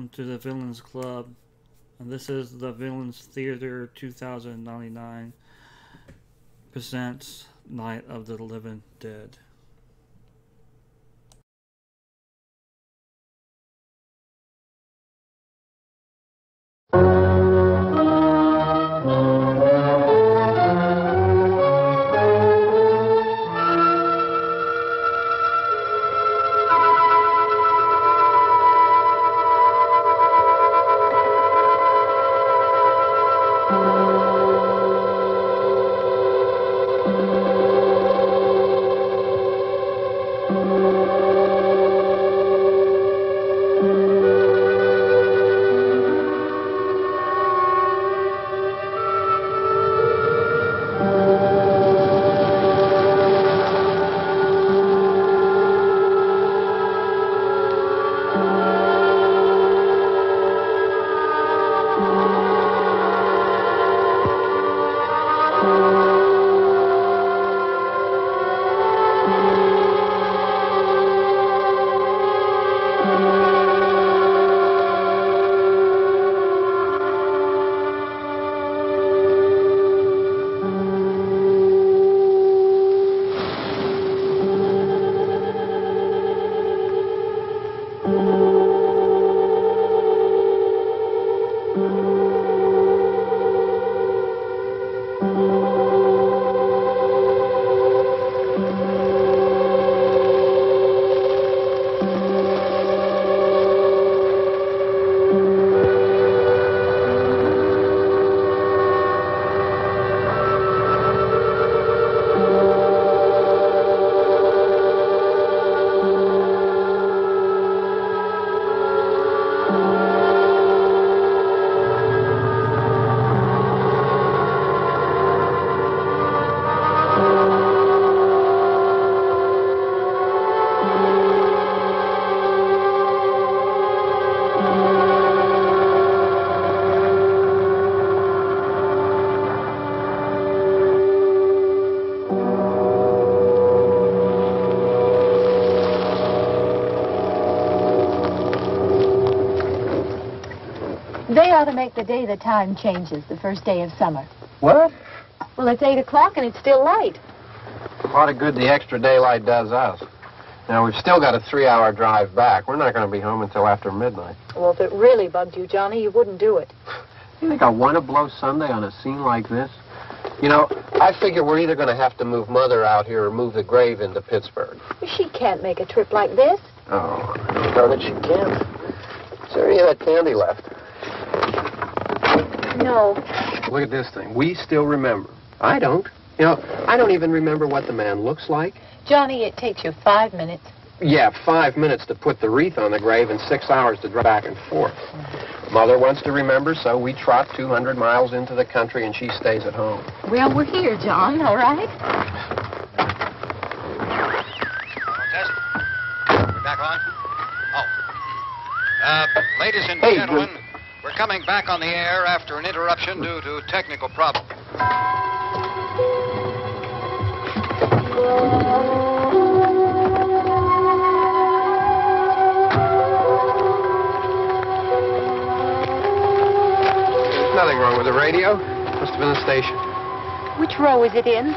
welcome to the Villains Club. And this is the Villains Theater 2099 presents Night of the Living Dead. They ought to make the day the time changes, the first day of summer. What? Well, it's 8 o'clock and it's still light. A lot of good the extra daylight does us. Now, we've still got a 3-hour drive back. We're not going to be home until after midnight. Well, if it really bugged you, Johnny, you wouldn't do it. You think I want to blow Sunday on a scene like this? You know, I figure we're either going to have to move Mother out here or move the grave into Pittsburgh. She can't make a trip like this. Oh, I know that she can't. Is there any of that candy left? No. Look at this thing. We still remember. I don't. You know, I don't even remember what the man looks like. Johnny, it takes you 5 minutes. Yeah, 5 minutes to put the wreath on the grave and 6 hours to drive back and forth. Mother wants to remember, so we trot 200 miles into the country and she stays at home. Well, we're here, John, all right? Test. We're back on? Oh. Ladies and gentlemen, we're coming back on the air after an interruption due to technical problems. There's nothing wrong with the radio. Must have been the station. Which row is it in?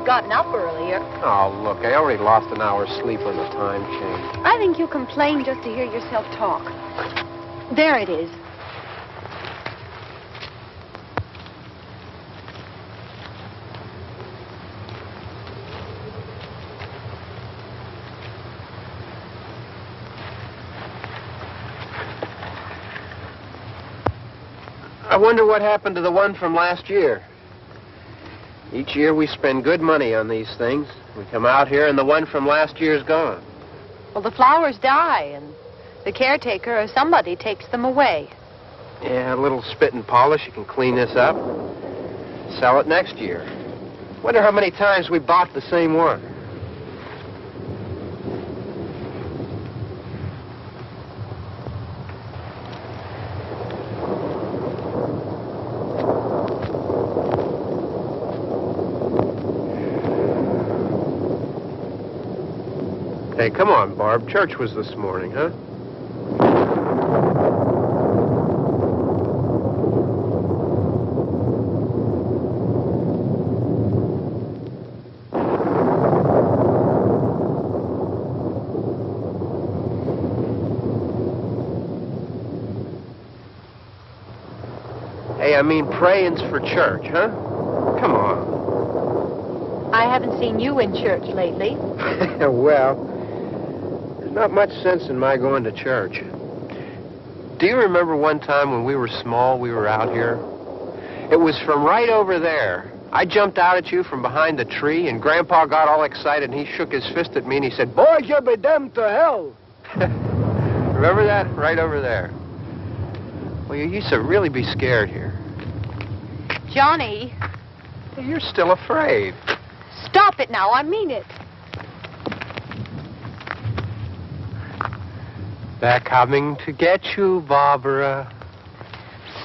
Gotten up earlier. Oh, look, I already lost an hour's sleep on the time change. I think you complain just to hear yourself talk. There it is. I wonder what happened to the one from last year. Each year we spend good money on these things. We come out here and the one from last year's gone. Well, the flowers die and the caretaker or somebody takes them away. Yeah, a little spit and polish. You can clean this up. Sell it next year. Wonder how many times we bought the same one. Hey, come on, Barb. Church was this morning, huh? Hey, I mean praying's for church, huh? Come on. I haven't seen you in church lately. Well, there's not much sense in my going to church. Do you remember one time when we were small, we were out here? It was from right over there. I jumped out at you from behind the tree, and Grandpa got all excited, and he shook his fist at me, and he said, "Boys, you'll be damned to hell." Remember that? Right over there. Well, you used to really be scared here. Johnny. You're still afraid. Stop it now. I mean it. They're coming to get you, Barbara.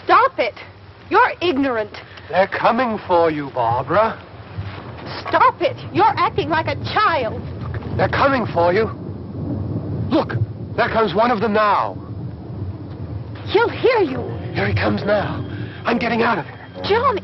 Stop it. You're ignorant. They're coming for you, Barbara. Stop it. You're acting like a child. They're coming for you. Look, there comes one of them now. He'll hear you. Here he comes now. I'm getting out of here. Johnny.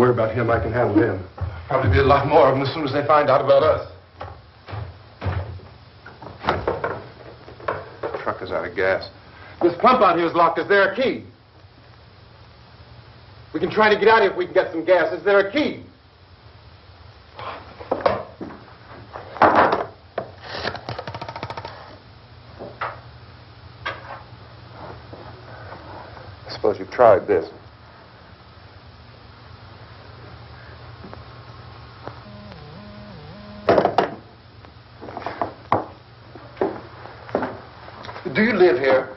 worry about him. I can handle him. Probably be a lot more of them as soon as they find out about us. The truck is out of gas. This pump out here is locked. Is there a key? We can try to get out of here if we can get some gas. Is there a key? I suppose you've tried this. Do you live here?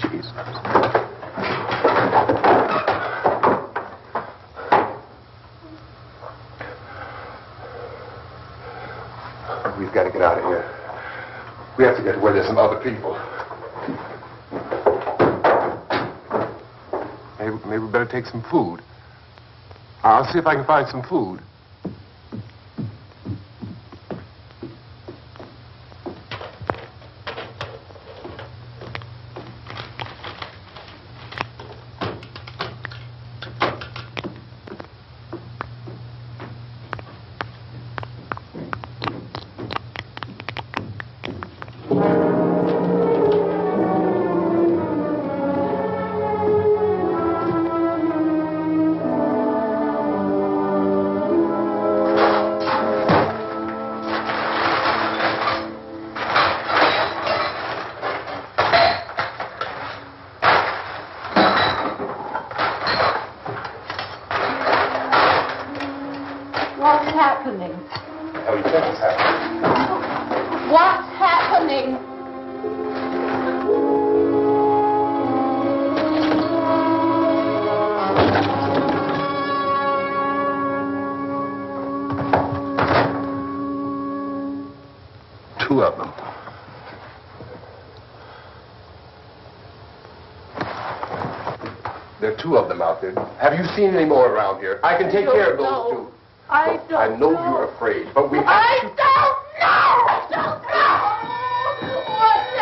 Jesus. We've got to get out of here. We have to get to where there's some other people. Maybe we better take some food. I'll see if I can find some food. What's happening? How do you think it's happening? What's happening? Two of them. There are two of them out there. Have you seen any more around here? I can take care of those two. I don't I know you're afraid, but we have to... I don't know! I don't know! What's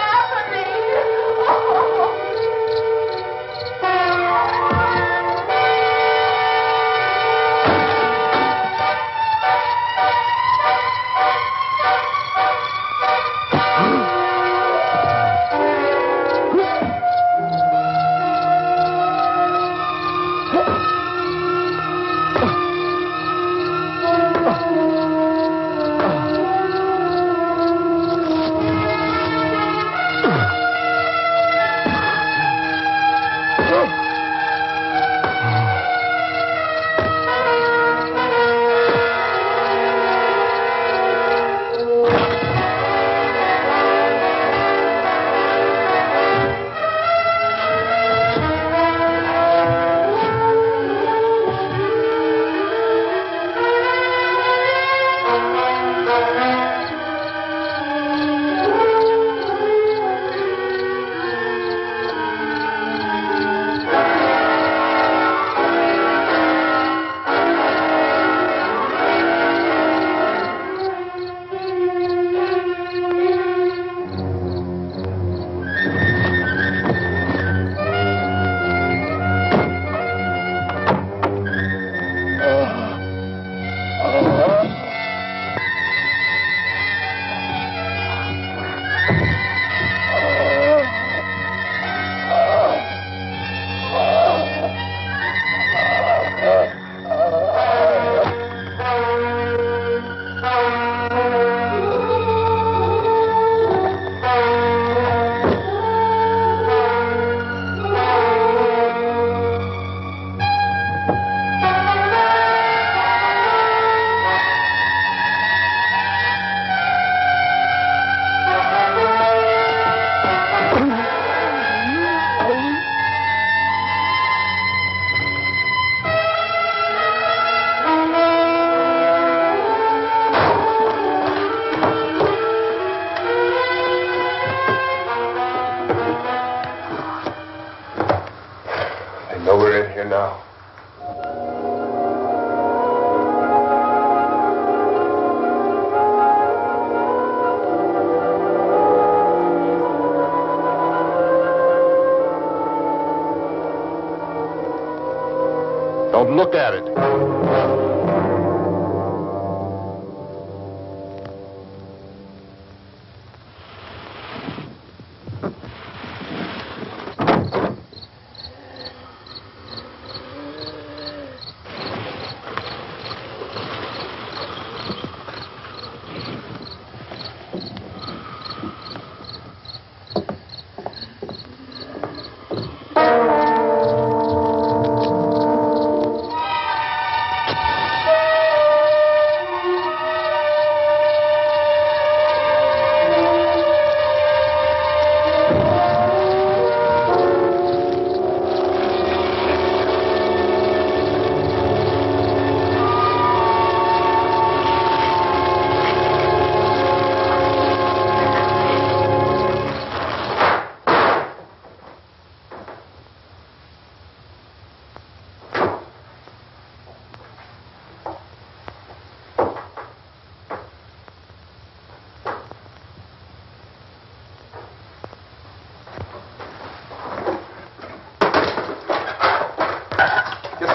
Don't look at it.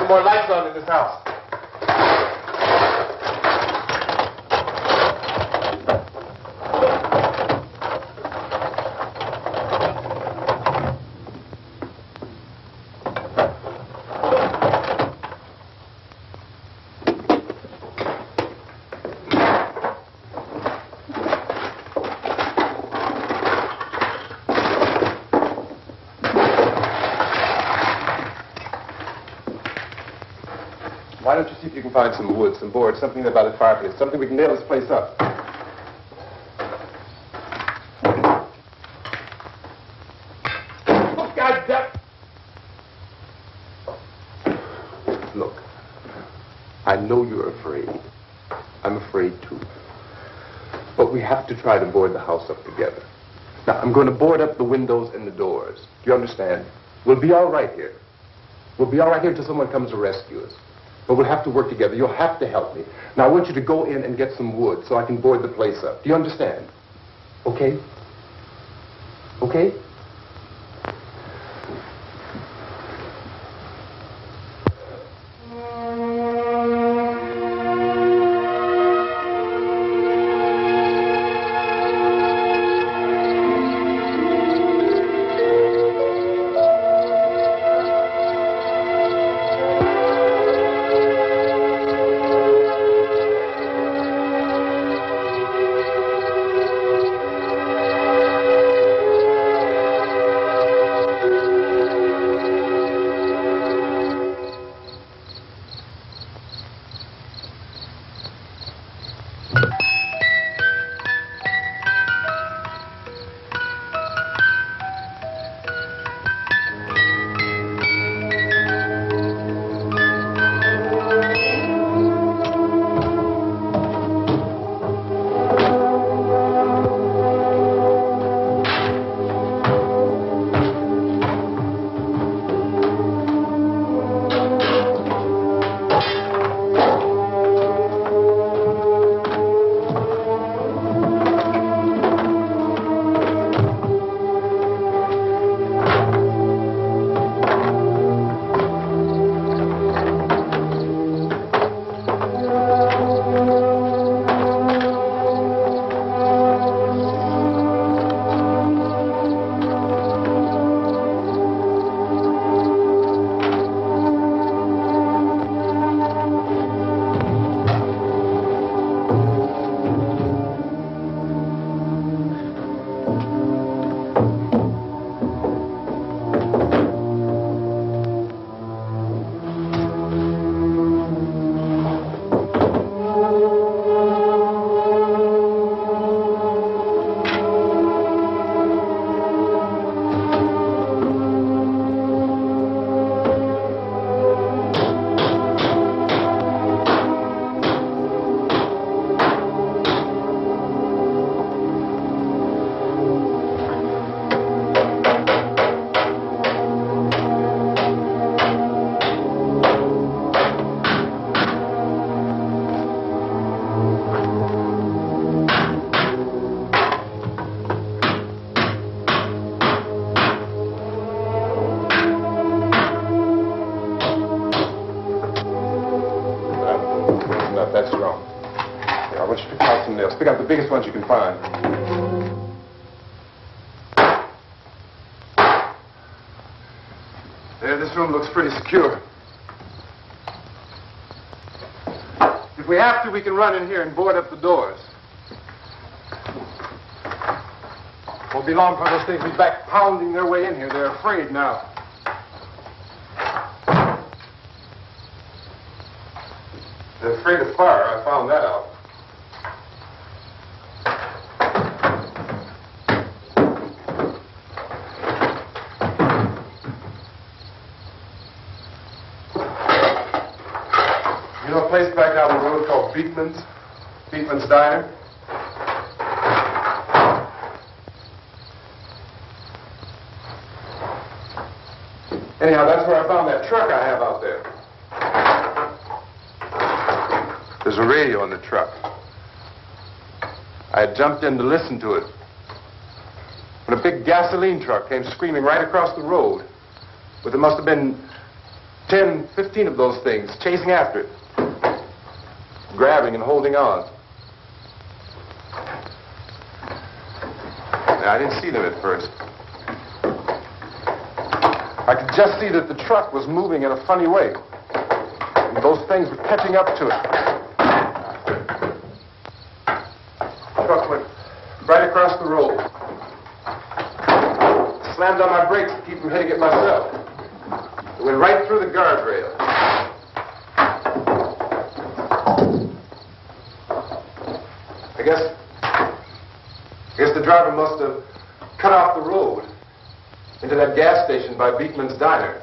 More lights on in this house. Why don't you see if you can find some wood, some boards, something about the fireplace, something we can nail this place up. Oh, God damn. Look, I know you're afraid. I'm afraid too. But we have to try to board the house up together. Now, I'm going to board up the windows and the doors. Do you understand? We'll be all right here. We'll be all right here until someone comes to rescue us. But we'll have to work together. You'll have to help me. Now, I want you to go in and get some wood so I can board the place up. Do you understand? Okay? Okay? nails. Pick out the biggest ones you can find. There, this room looks pretty secure. If we have to, we can run in here and board up the doors. Won't be long before those things will be back pounding their way in here. They're afraid now. They're afraid of fire. I found that out. You know a place back down the road called Beekman's? Beekman's Diner? Anyhow, that's where I found that truck I have out there. There's a radio in the truck. I had jumped in to listen to it when a big gasoline truck came screaming right across the road. But there must have been 10, 15 of those things chasing after it, grabbing and holding on. Now, I didn't see them at first. I could just see that the truck was moving in a funny way. And those things were catching up to it. The truck went right across the road. Slammed on my brakes to keep from hitting it myself. It went right through the guardrail. I guess the driver must have cut off the road into that gas station by Beekman's Diner.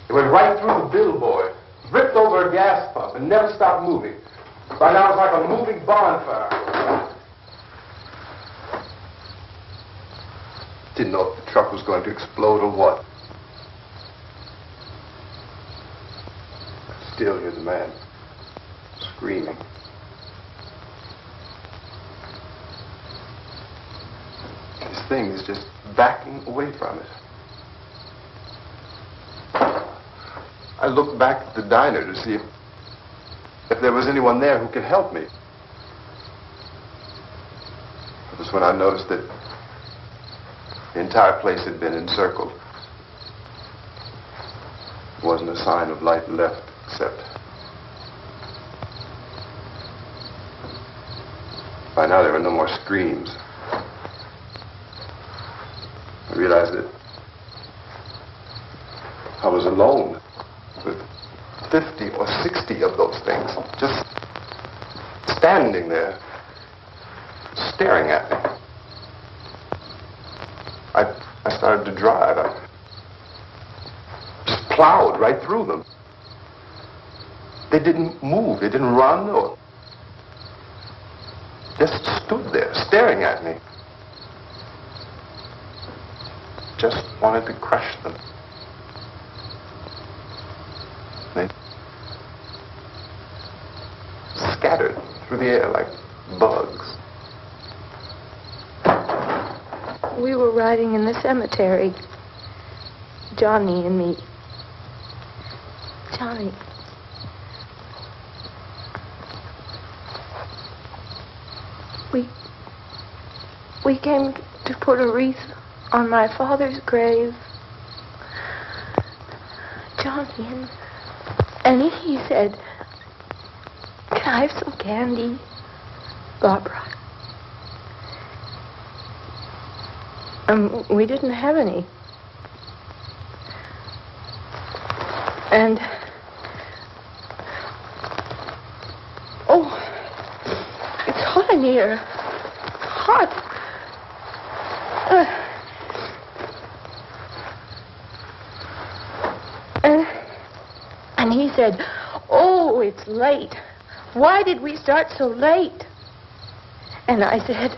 It went right through the billboard, ripped over a gas pump, and never stopped moving. By now, it's like a moving bonfire. Didn't know if the truck was going to explode or what. Still, here's a man screaming. This thing is just backing away from it. I looked back at the diner to see if there was anyone there who could help me. It was when I noticed that the entire place had been encircled. There wasn't a sign of light left except by now there were no more screams. I realized that I was alone with 50 or 60 of those things, just standing there, staring at me. I started to drive. I just plowed right through them. They didn't move. They didn't run or just stood there, staring at me. Just wanted to crush them. They scattered through the air like bugs. We were riding in the cemetery, Johnny and me. Johnny. We came to put a wreath on my father's grave. Johnny, and he said, "Can I have some candy, Barbara?" We didn't have any. And, oh, it's hot in here. Hot. And he said, "Oh, it's late. Why did we start so late?" And I said,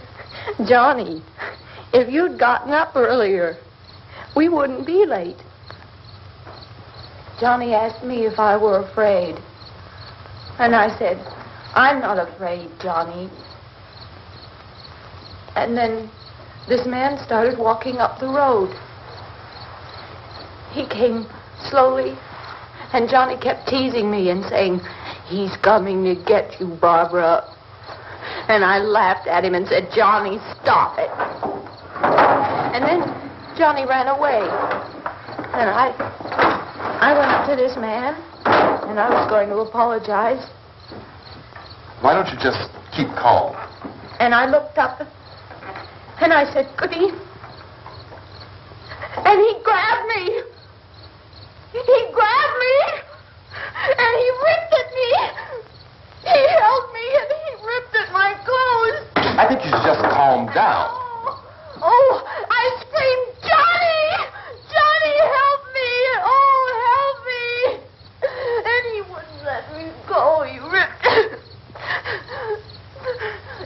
"Johnny, if you'd gotten up earlier, we wouldn't be late." Johnny asked me if I were afraid. And I said, "I'm not afraid, Johnny." And then this man started walking up the road. He came slowly, and Johnny kept teasing me and saying, "He's coming to get you, Barbara." And I laughed at him and said, Johnny, stop it. And then Johnny ran away. And I went up to this man, and I was going to apologize. Why don't you just keep calm? And I looked up, and I said, Goody. And he grabbed me. He grabbed me, and he ripped at me. He held me, and he ripped at my clothes. I think you should just calm down. Oh, I screamed, Johnny! Johnny, help me! Oh, help me! And he wouldn't let me go. He ripped.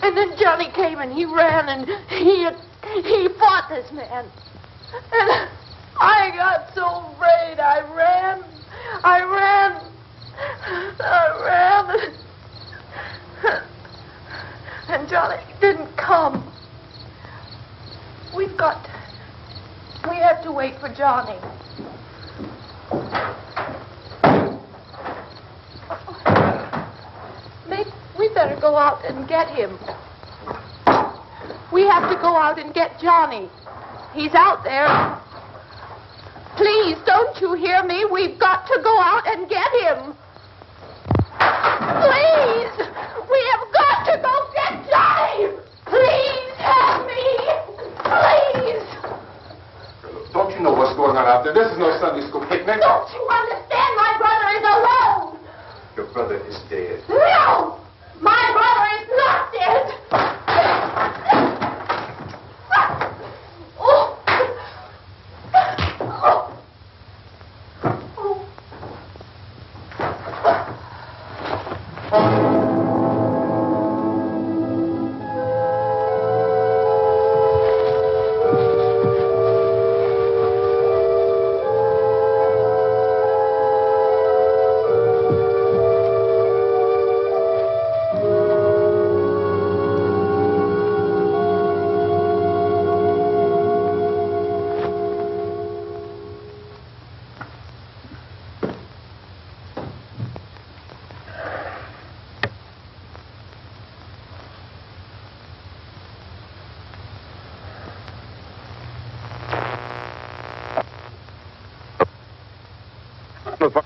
And then Johnny came and he ran and he fought this man. And I got so afraid. I ran. And Johnny didn't come. We have to wait for Johnny. We better go out and get him. We have to go out and get Johnny. He's out there. Please, don't you hear me? We've got to go out and get him. Please! We have got to go get Johnny! Please help me! Please! Don't you know what's going on out there? This is no Sunday school picnic. Don't you understand? My brother is alone! Your brother is dead. No! My brother is not dead! Oh.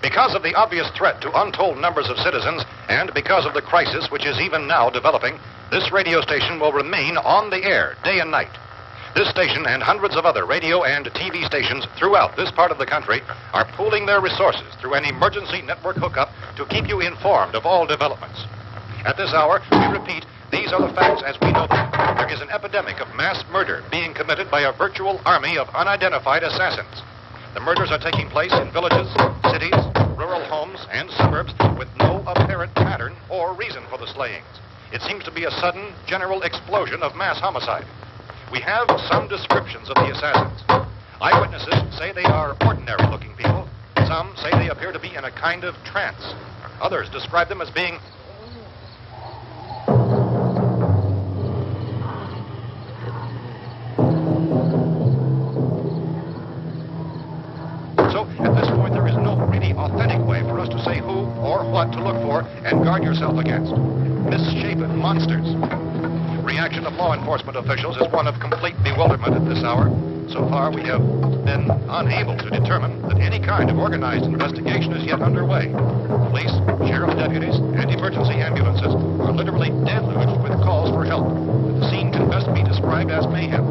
Because of the obvious threat to untold numbers of citizens, and because of the crisis which is even now developing, this radio station will remain on the air day and night. This station and hundreds of other radio and TV stations throughout this part of the country are pooling their resources through an emergency network hookup to keep you informed of all developments. At this hour, we repeat, these are the facts as we know them. There is an epidemic of mass murder being committed by a virtual army of unidentified assassins. The murders are taking place in villages, cities, rural homes, and suburbs with no apparent pattern or reason for the slayings. It seems to be a sudden, general explosion of mass homicide. We have some descriptions of the assassins. Eyewitnesses say they are ordinary-looking people. Some say they appear to be in a kind of trance. Others describe them as being at this point, there is no really authentic way for us to say who or what to look for and guard yourself against. Misshapen monsters. Reaction of law enforcement officials is one of complete bewilderment at this hour. So far, we have been unable to determine that any kind of organized investigation is yet underway. Police, sheriff deputies, and emergency ambulances are literally deluged with calls for help. The scene can best be described as mayhem.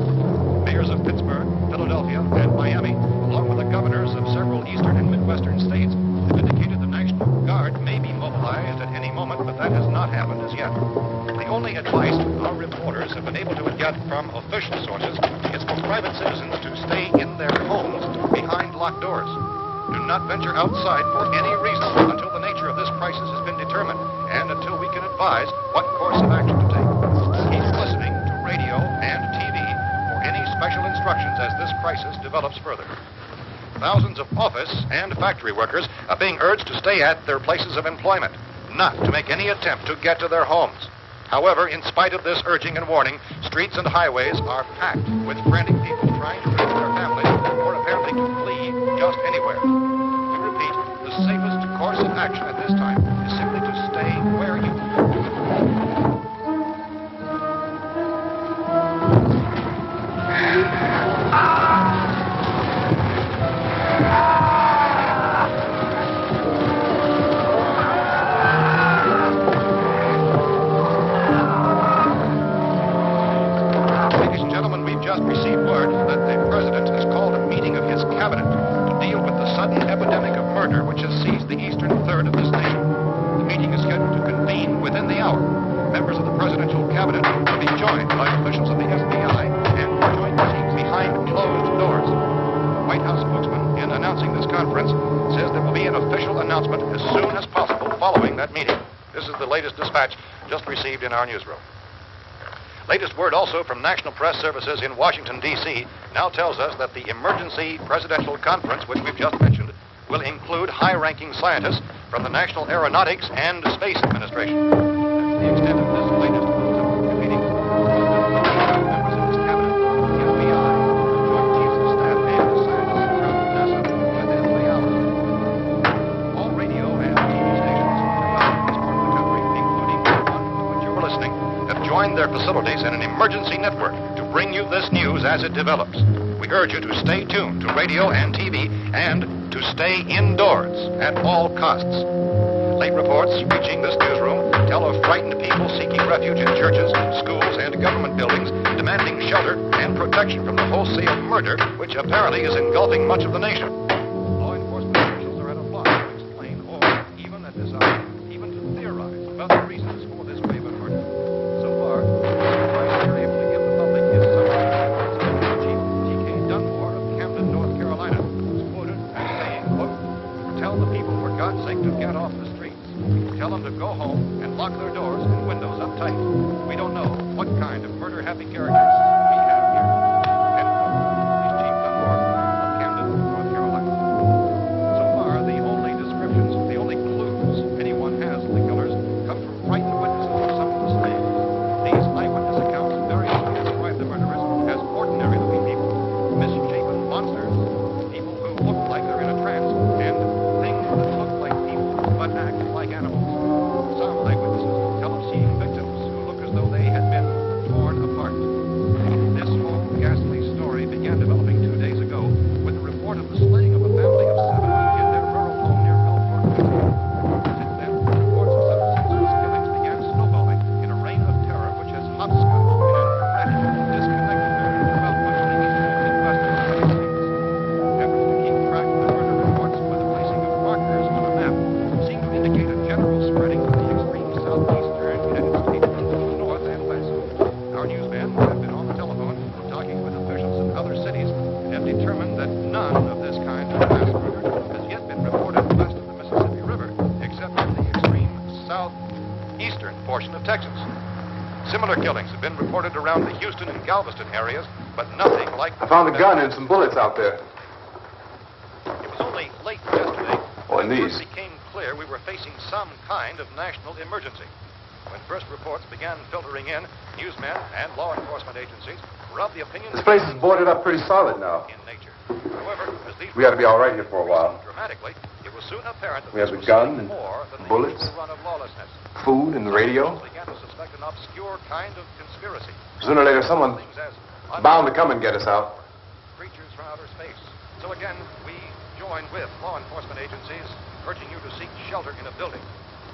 Mayors of Pittsburgh, Philadelphia, and Miami, along with the governors of several eastern and midwestern states, have indicated the National Guard may be mobilized at any moment, but that has not happened as yet. The only advice our reporters have been able to get from official sources is for private citizens to stay in their homes behind locked doors. Do not venture outside for any reason until the nature of this crisis has been determined and until we can advise what course of action to take. Keep listening to radio and TV for any special instructions as this crisis develops further. Thousands of office and factory workers are being urged to stay at their places of employment, not to make any attempt to get to their homes. However, in spite of this urging and warning, streets and highways are packed with frantic people trying to reach their families or apparently to flee just anywhere. We repeat, the safest course of action at this time is simply to stay where you are. by officials of the FBI and joint teams behind closed doors. The White House spokesman, in announcing this conference, says there will be an official announcement as soon as possible following that meeting. This is the latest dispatch just received in our newsroom. Latest word also from National Press Services in Washington, D.C. now tells us that the emergency presidential conference, which we've just mentioned, will include high-ranking scientists from the National Aeronautics and Space Administration. That's the extent of this latest meeting. Members of his cabinet, the FBI, Joint Chiefs of Staff, and scientists from NASA within 3 hours. All radio and TV stations throughout this part of the country, including the one to which you were listening, have joined their facilities in an emergency network to bring you this news as it develops. We urge you to stay tuned to radio and TV and to stay indoors at all costs. Late reports reaching this newsroom tell of frightened people seeking refuge in churches, schools, and government buildings, demanding shelter and protection from the wholesale murder which apparently is engulfing much of the nation. Law enforcement officials are at a loss to explain or, even at this hour, even to theorize about the reasons for this wave of murder. So far, the advice they're able to give the public is summary of Chief T.K. Dunmore of Camden, North Carolina, who's quoted as saying, quote, "Tell the people, for God's sake, to get off the streets. Tell them to go home and lock their doors and windows up tight. We don't know what kind of murder-happy characters we have here." End quote. He's Chief Dunmore of Camden, North Carolina. So far, the only descriptions, the only clues anyone has of the killers come from frightened witnesses of some of the slain. These eyewitness accounts very much describe the murderers as ordinary-looking people, misshapen monsters, people who look like they're in a trance, and things that look like people but act like animals. Some eyewitnesses tell of seeing victims who look as though they had been torn apart. This whole ghastly story began developing 2 days ago with the report of the slaying of a family of 7 in their rural home near Gulfport, Virginia. Since then, reports of such senseless killings began snowballing in a reign of terror which has hopscotched in an erratic, disconnected manner throughout much of the eastern and western United States. Efforts to keep track of the murder reports with the placing of markers on a map seem to indicate a general spreading of the extreme southeastern United States to the north and west. Our newsmen have been on the telephone talking with officials in other cities and have determined that none of this kind of mass murder has yet been reported west of the Mississippi River, except in the extreme southeastern portion of Texas. Similar killings have been reported around the Houston and Galveston areas, but nothing like... I found a gun and some bullets out there. It was only late yesterday Oh, and when it these. first became clear we were facing some kind of national emergency. When first reports began filtering in, newsmen and law enforcement agencies were of the opinion This place is boarded up pretty solid now. in nature. However, as these We ought to be all right here for a while. dramatically, it was soon apparent that We have this the was gun something and more than the bullets. usual run of lawlessness. Food and the radio. Some began to suspect an obscure kind of conspiracy. Sooner or later, someone Things as bound to come and get us out. creatures from outer space. So again, we join with law enforcement agencies, urging you to seek shelter in a building.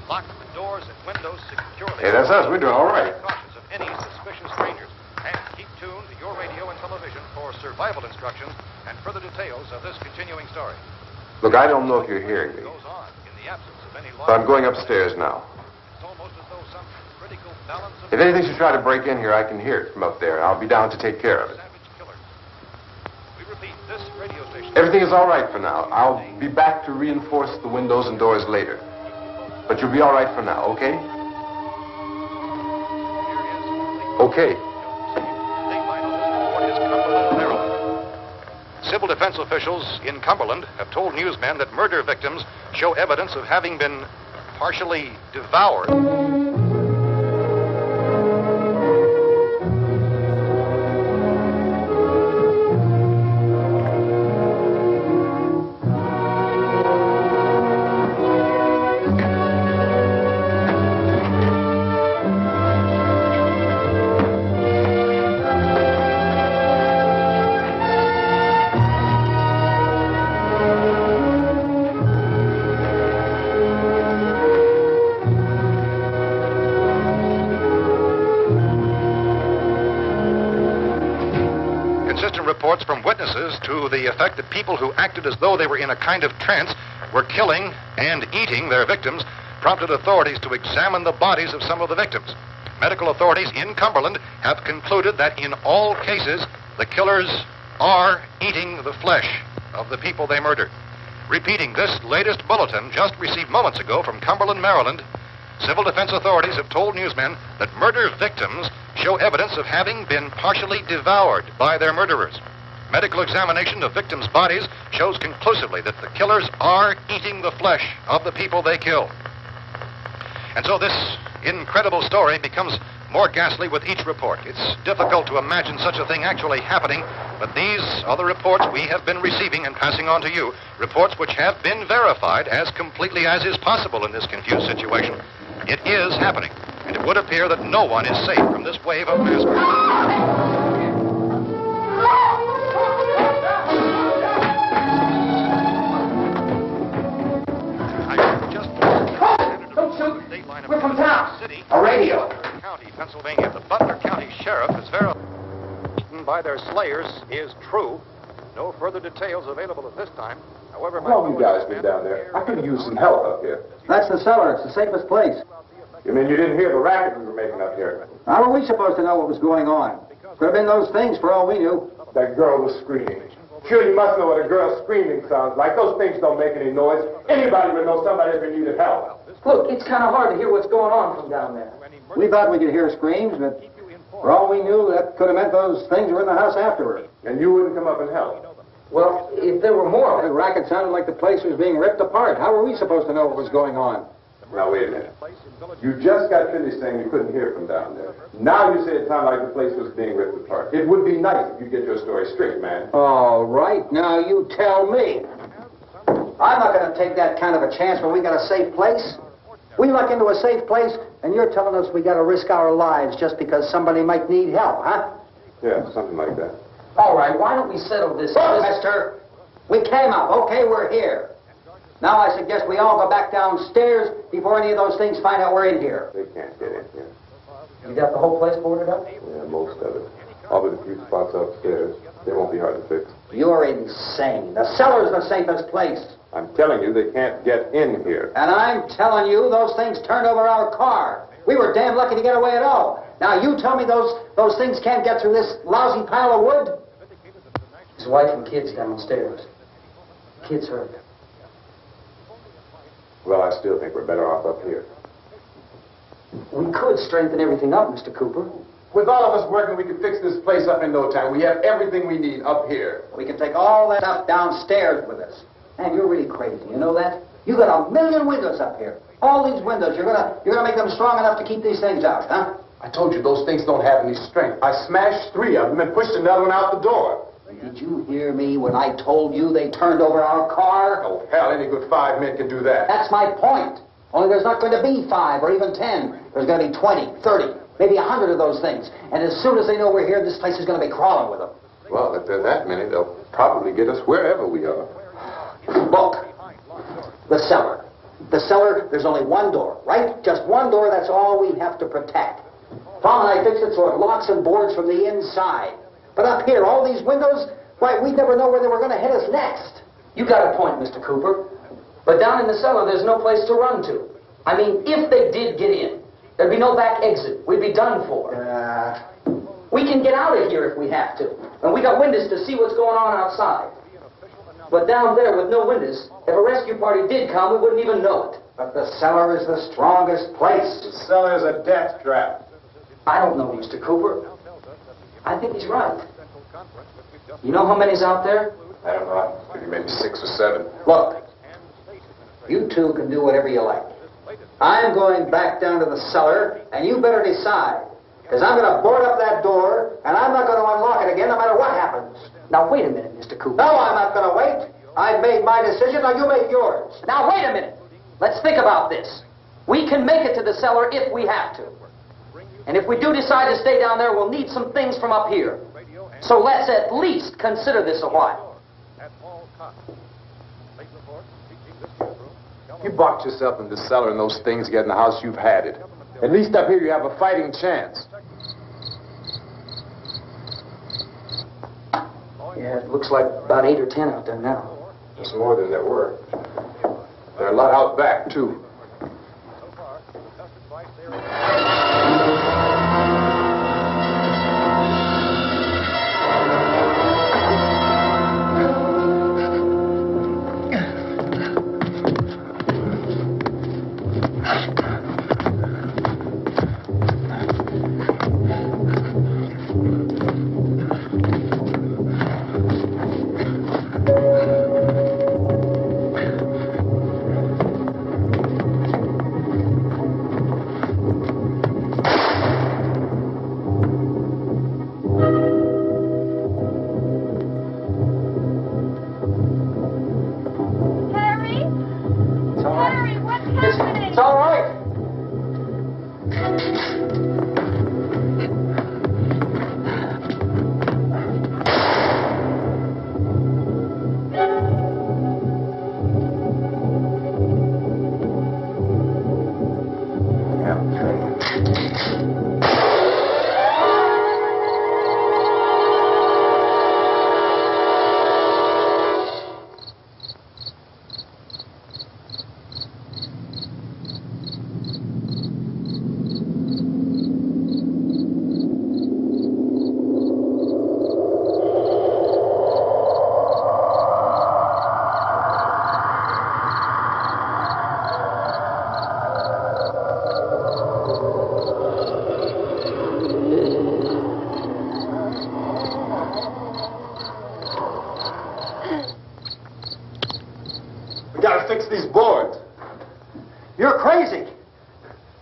Lock the doors and windows securely. Hey, that's us. We're doing all right. Cautious of any suspicious strangers. And keep tuned to your radio and television for survival instructions and further details of this continuing story. Look, I don't know if you're hearing me, Goes on in the absence of any law. but I'm going upstairs now. It's almost as though some critical balance of If anything should try to break in here, I can hear it from up there. I'll be down to take care of it. savage killers. We repeat, this radio station. Everything is all right for now. I'll be back to reinforce the windows and doors later. But you'll be all right for now, okay? Okay. Civil defense officials in Cumberland have told newsmen that murder victims show evidence of having been partially devoured. Reports from witnesses to the effect that people who acted as though they were in a kind of trance were killing and eating their victims prompted authorities to examine the bodies of some of the victims. Medical authorities in Cumberland have concluded that in all cases, the killers are eating the flesh of the people they murdered. Repeating this latest bulletin just received moments ago from Cumberland, Maryland, civil defense authorities have told newsmen that murder victims show evidence of having been partially devoured by their murderers. Medical examination of victims' bodies shows conclusively that the killers are eating the flesh of the people they kill. And so this incredible story becomes more ghastly with each report. It's difficult to imagine such a thing actually happening, but these are the reports we have been receiving and passing on to you, reports which have been verified as completely as is possible in this confused situation. It is happening, and it would appear that no one is safe from this wave of mass murder. We're from town. City, A radio. County, Pennsylvania. The Butler County Sheriff has verified by their slayers is true. No further details available at this time. However, How long you guys been down there? I could use some help up here. That's the cellar. It's the safest place. You mean you didn't hear the racket we were making up here? How were we supposed to know what was going on? Could have been those things for all we knew. That girl was screaming. Sure, you must know what a girl screaming sounds like. Those things don't make any noise. Anybody would know somebody ever needed help. Look, it's kind of hard to hear what's going on from down there. We thought we could hear screams, but for all we knew, that could have meant those things were in the house afterward. And you wouldn't come up and help. Well, if there were more, the racket sounded like the place was being ripped apart. How were we supposed to know what was going on? Now, wait a minute. You just got finished saying you couldn't hear from down there. Now you say it sounded like the place was being ripped apart. It would be nice if you get your story straight, man. All right, now you tell me. I'm not going to take that kind of a chance when we got a safe place. We luck into a safe place, and you're telling us we got to risk our lives just because somebody might need help, huh? Yeah, something like that. All right, why don't we settle this? Look, mister, we came up. Okay, we're here. Now I suggest we all go back downstairs before any of those things find out we're in here. They can't get in here. You got the whole place boarded up? Yeah, most of it. All but a few spots upstairs. They won't be hard to fix. You're insane. The cellar's the safest place. I'm telling you, they can't get in here. And I'm telling you, those things turned over our car. We were damn lucky to get away at all. Now you tell me those things can't get through this lousy pile of wood? His wife and kids downstairs. Kids hurt. Well, I still think we're better off up here. We could strengthen everything up, Mr. Cooper. With all of us working, we could fix this place up in no time. We have everything we need up here. We can take all that stuff downstairs with us. Man, you're really crazy. You know that? You got 1 million windows up here. All these windows, you're gonna make them strong enough to keep these things out, huh? I told you those things don't have any strength. I smashed 3 of them and pushed another one out the door. Did you hear me when I told you they turned over our car? Oh, hell, any good 5 men can do that. That's my point. Only there's not going to be 5 or even 10. There's going to be 20, 30, maybe 100 of those things. And as soon as they know we're here, this place is going to be crawling with them. Well, if there are that many, they'll probably get us wherever we are. Look, the cellar. The cellar, there's only one door, right? Just one door, that's all we have to protect. Tom and I fixed it so it locks and boards from the inside. But up here, all these windows, why, we'd never know where they were going to hit us next. You got a point, Mr. Cooper. But down in the cellar, there's no place to run to. I mean, if they did get in, there'd be no back exit. We'd be done for. We can get out of here if we have to. And we got windows to see what's going on outside. But down there with no windows, if a rescue party did come, we wouldn't even know it. But the cellar is the strongest place. The cellar is a death trap. I don't know, Mr. Cooper. I think he's right. You know how many's out there? I don't know. Maybe 6 or 7. Look, you two can do whatever you like. I'm going back down to the cellar, and you better decide. Because I'm going to board up that door, and I'm not going to unlock it again no matter what happens. Now, wait a minute, Mr. Cooper. No, I'm not going to wait. I've made my decision, now you make yours. Now, wait a minute. Let's think about this. We can make it to the cellar if we have to. And if we do decide to stay down there, we'll need some things from up here. So let's at least consider this a while. You boxed yourself in the cellar and those things get in the house, you've had it. At least up here you have a fighting chance. Yeah, it looks like about 8 or 10 out there now. There's more than there were. There are a lot out back, too. these boards. You're crazy.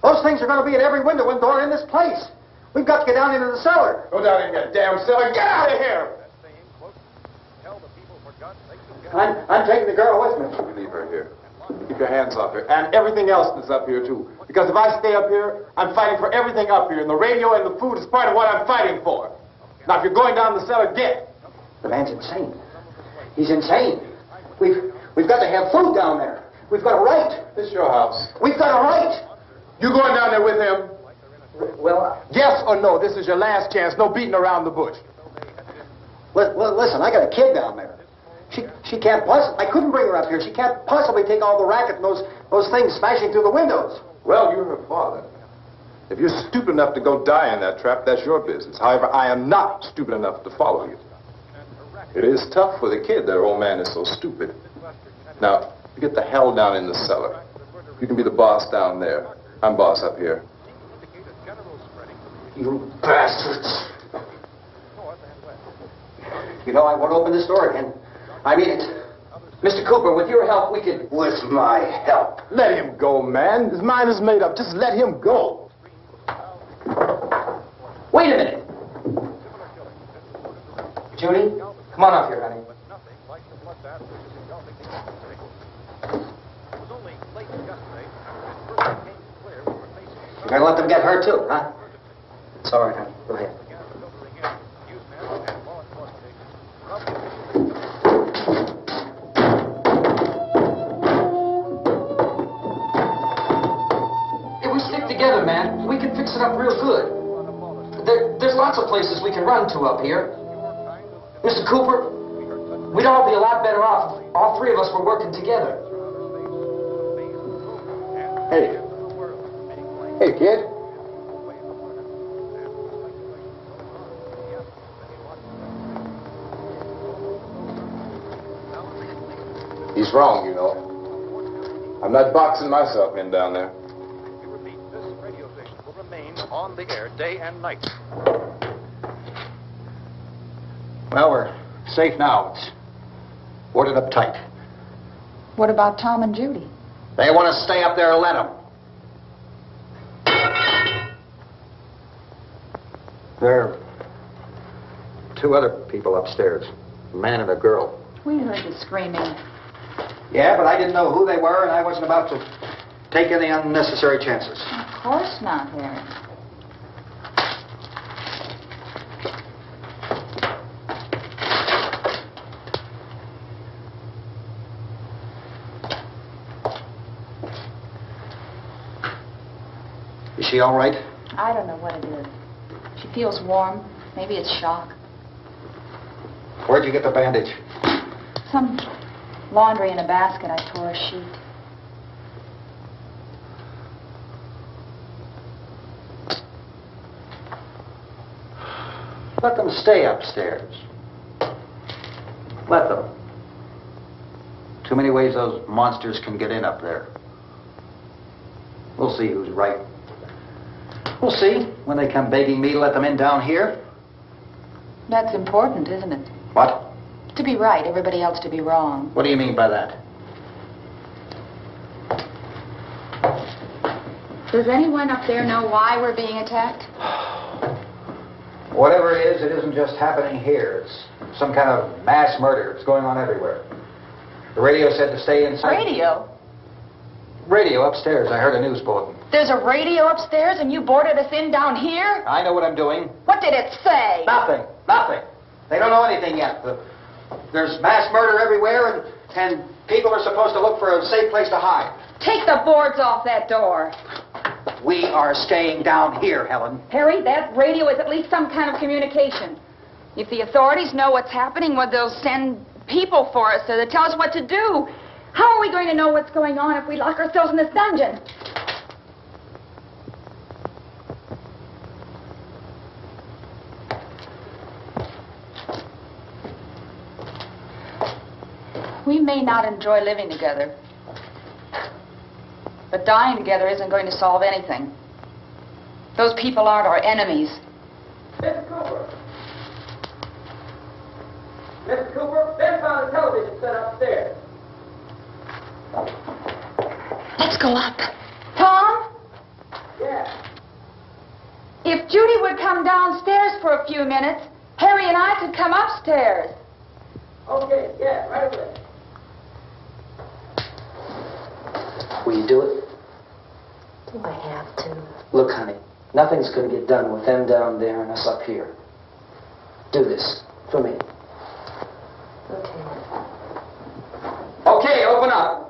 Those things are going to be at every window and door in this place. We've got to get down into the cellar. Go down in your damn cellar. Get out of here! I'm taking the girl with me. You leave her here. Keep your hands off her. And everything else that's up here, too. Because if I stay up here, I'm fighting for everything up here. And the radio and the food is part of what I'm fighting for. Now, if you're going down the cellar, get. The man's insane. He's insane. We've got to have food down there. We've got a right. This is your house. We've got a right. You going down there with him? Well, Yes or no? This is your last chance. No beating around the bush. listen, I got a kid down there. She can't possibly, I couldn't bring her up here. She can't possibly take all the racket and those things smashing through the windows. Well, you're her father. If you're stupid enough to go die in that trap, that's your business. However, I am not stupid enough to follow you. It is tough for the kid. Their old man is so stupid. Now, you get the hell down in the cellar. You can be the boss down there. I'm boss up here. You bastards. You know, I won't open this door again. I mean it. Mr. Cooper, with your help, we could... With my help? Let him go, man. His mind is made up. Just let him go. Wait a minute. Judy, come on up here, honey. You're gonna let them get hurt too, huh? It's all right, honey. Go ahead. If we stick together, man, we can fix it up real good. There's lots of places we can run to up here. Mr. Cooper, we'd all be a lot better off if all three of us were working together. Hey. Hey, kid. He's wrong, you know. I'm not boxing myself in down there. This radio station will remain on the air day and night. Well, we're safe now. It's boarded up tight. What about Tom and Judy? They want to stay up there, let them. There are two other people upstairs, a man and a girl. We heard the screaming. Yeah, but I didn't know who they were, and I wasn't about to take any unnecessary chances. Of course not, Harry. Is she all right? I don't know what it is. She feels warm. Maybe it's shock. Where'd you get the bandage? Some laundry in a basket. I tore a sheet. Let them stay upstairs. Let them. Too many ways those monsters can get in up there. We'll see who's right. We'll see when they come begging me to let them in down here. That's important, isn't it? What? To be right, everybody else to be wrong. What do you mean by that? Does anyone up there know why we're being attacked? Whatever it is, it isn't just happening here. It's some kind of mass murder. It's going on everywhere. The radio said to stay inside. Radio? Radio upstairs. I heard a news bulletin. There's a radio upstairs and you boarded us in down here? I know what I'm doing. What did it say? Nothing. Nothing. They don't know anything yet. There's mass murder everywhere, and people are supposed to look for a safe place to hide. Take the boards off that door. We are staying down here, Helen. Harry, that radio is at least some kind of communication. If the authorities know what's happening, well, they'll send people for us to tell us what to do. How are we going to know what's going on if we lock ourselves in this dungeon? We may not enjoy living together, but dying together isn't going to solve anything. Those people aren't our enemies. Mr. Cooper. Mr. Cooper, Ben found a television set upstairs. go up. Tom? Yeah. If Judy would come downstairs for a few minutes, Harry and I could come upstairs. Okay, yeah, right away. Will you do it? Do I have to? Look, honey, nothing's going to get done with them down there and us up here. Do this for me. Okay. Okay, open up.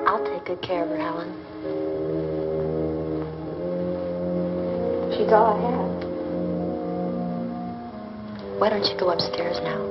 I'll take good care of her, Helen. She's all I have. Why don't you go upstairs now?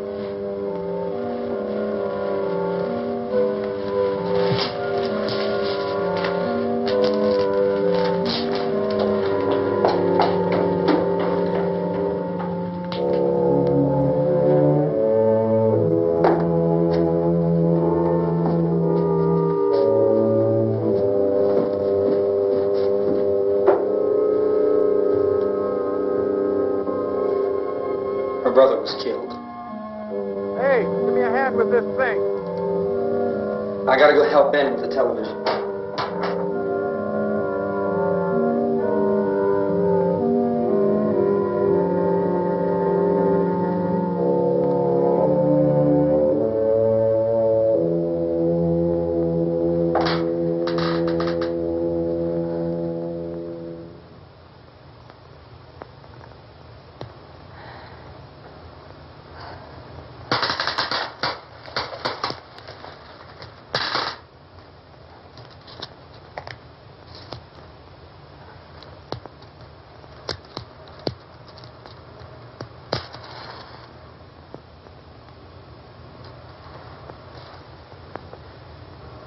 Her brother was killed. Hey, give me a hand with this thing. I gotta go help Ben with the television.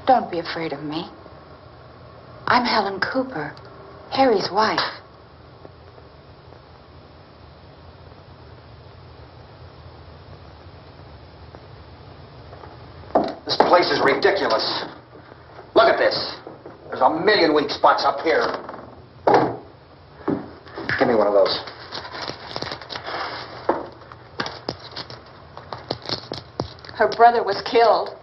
Don't be afraid of me. I'm Helen Cooper, Harry's wife. This place is ridiculous. Look at this. There's a million weak spots up here. Give me one of those. Her brother was killed.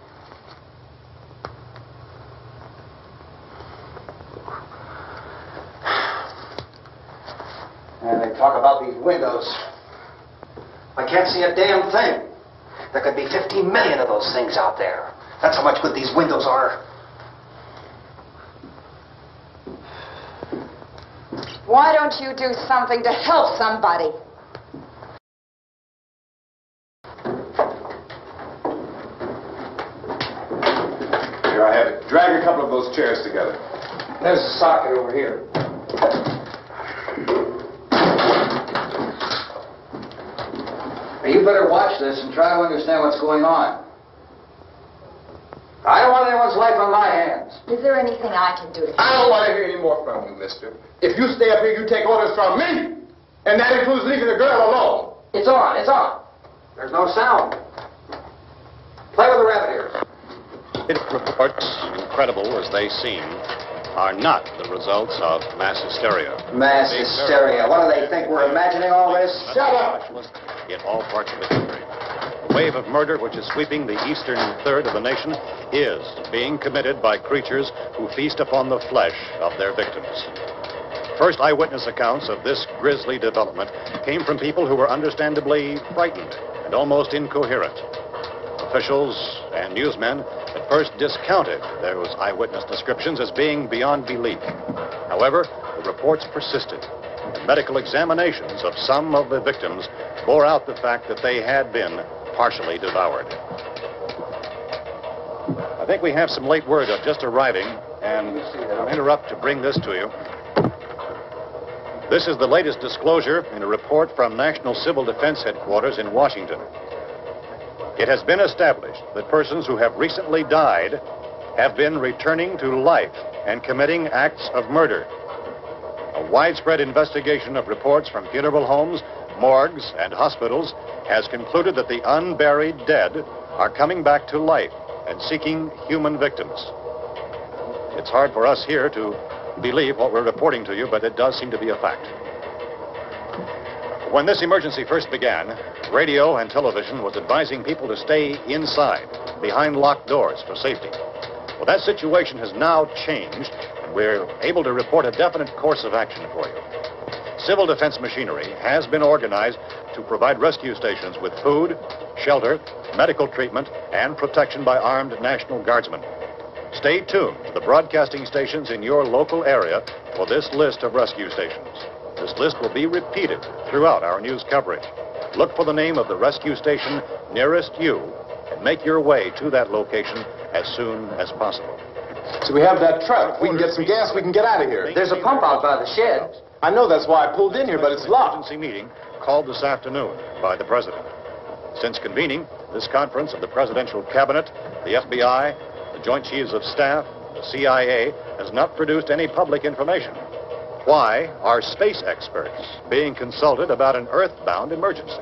And they talk about these windows. I can't see a damn thing. There could be 15 million of those things out there. That's how much good these windows are. Why don't you do something to help somebody? Here, I have it. Drag a couple of those chairs together. There's a socket over here. Now, you better watch this and try to understand what's going on. I don't want anyone's life on my hands. Is there anything I can do to help? I don't want to hear any more from you, mister. If you stay up here, you take orders from me. And that includes leaving the girl alone. It's on, it's on. There's no sound. Play with the rabbit ears. It reports, incredible as they seem, are not the results of mass hysteria. Mass hysteria. What do they think? We're imagining all this? Shut up! In all parts of the country. The wave of murder which is sweeping the eastern third of the nation is being committed by creatures who feast upon the flesh of their victims. First eyewitness accounts of this grisly development came from people who were understandably frightened and almost incoherent. Officials and newsmen at first discounted those eyewitness descriptions as being beyond belief. However, the reports persisted. The medical examinations of some of the victims bore out the fact that they had been partially devoured. I think we have some late word just arriving, and I'll interrupt to bring this to you. This is the latest disclosure in a report from National Civil Defense Headquarters in Washington. It has been established that persons who have recently died have been returning to life and committing acts of murder. A widespread investigation of reports from funeral homes, morgues, and hospitals has concluded that the unburied dead are coming back to life and seeking human victims. It's hard for us here to believe what we're reporting to you, but it does seem to be a fact. When this emergency first began, radio and television was advising people to stay inside, behind locked doors for safety. Well, that situation has now changed, and we're able to report a definite course of action for you. Civil defense machinery has been organized to provide rescue stations with food, shelter, medical treatment, and protection by armed National Guardsmen. Stay tuned to the broadcasting stations in your local area for this list of rescue stations. This list will be repeated throughout our news coverage. Look for the name of the rescue station nearest you and make your way to that location as soon as possible. So we have that truck. If we can get some gas, we can get out of here. There's a pump out by the shed. I know, that's why I pulled in here, but it's locked. Emergency meeting called this afternoon by the President. Since convening this conference of the Presidential Cabinet, the FBI, the Joint Chiefs of Staff, the CIA has not produced any public information. Why are space experts being consulted about an Earth-bound emergency?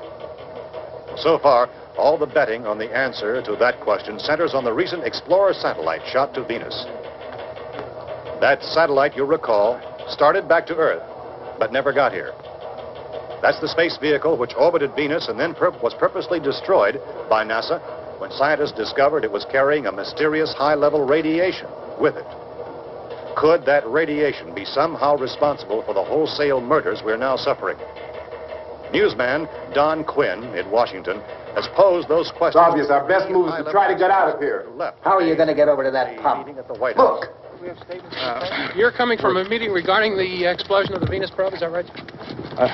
So far, all the betting on the answer to that question centers on the recent Explorer satellite shot to Venus. That satellite, you'll recall, started back to Earth, but never got here. That's the space vehicle which orbited Venus and then was purposely destroyed by NASA when scientists discovered it was carrying a mysterious high-level radiation with it. Could that radiation be somehow responsible for the wholesale murders we're now suffering? Newsman Don Quinn in Washington has posed those questions. It's obvious our best move is to try to get out of here. How are you going to get over to that pump? Look! You're coming from a meeting regarding the explosion of the Venus probe, is that right?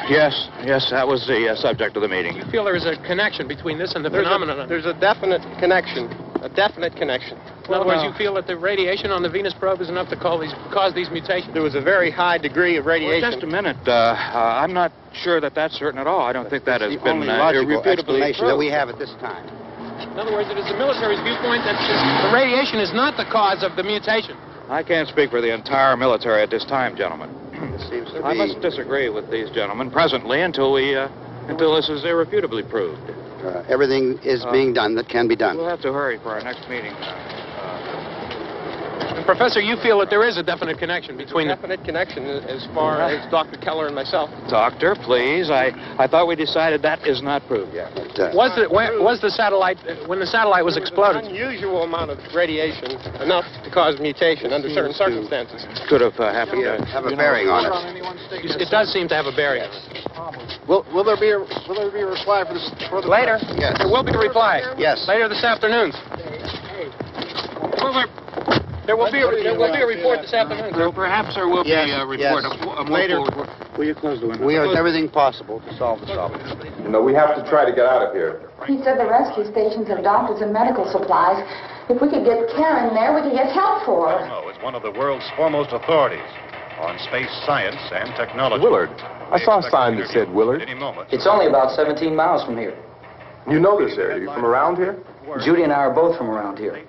Yes, that was the subject of the meeting. You feel there is a connection between this and the phenomenon? There's a definite connection. A definite connection. In other words, you feel that the radiation on the Venus probe is enough to cause these mutations? There was a very high degree of radiation. Well, just a minute. I'm not sure that that's certain at all. I don't think that has been irrefutably explanation that we have at this time. In other words, it is the military's viewpoint that the radiation is not the cause of the mutation. I can't speak for the entire military at this time, gentlemen. I be... must disagree with these gentlemen presently until this is irrefutably proved. Everything is being done that can be done. We'll have to hurry for our next meeting. And Professor, you feel that there is a definite connection between definite connection as far as Dr. Keller and myself. Doctor, please. I thought we decided that is not proved yet. Was the satellite, when the satellite was exploded? An unusual amount of radiation, enough to cause mutation under certain circumstances. Could have happened. Have a bearing on it. It does seem to have a bearing. Will there be a reply for the later? Yes. There will be a reply. Yes. Later this afternoon. There will be a report this afternoon. Well, perhaps there will be a report. Yes. Later. Will you close the window? We are doing everything possible to solve the problem. You know, we have to try to get out of here. He said the rescue stations have doctors and medical supplies. If we could get care in there, we could get help for her. No, it's one of the world's foremost authorities on space science and technology. Willard. I saw a sign that said Willard. Any moment. It's only about 17 miles from here. You know this area. You from around here? Judy and I are both from around here.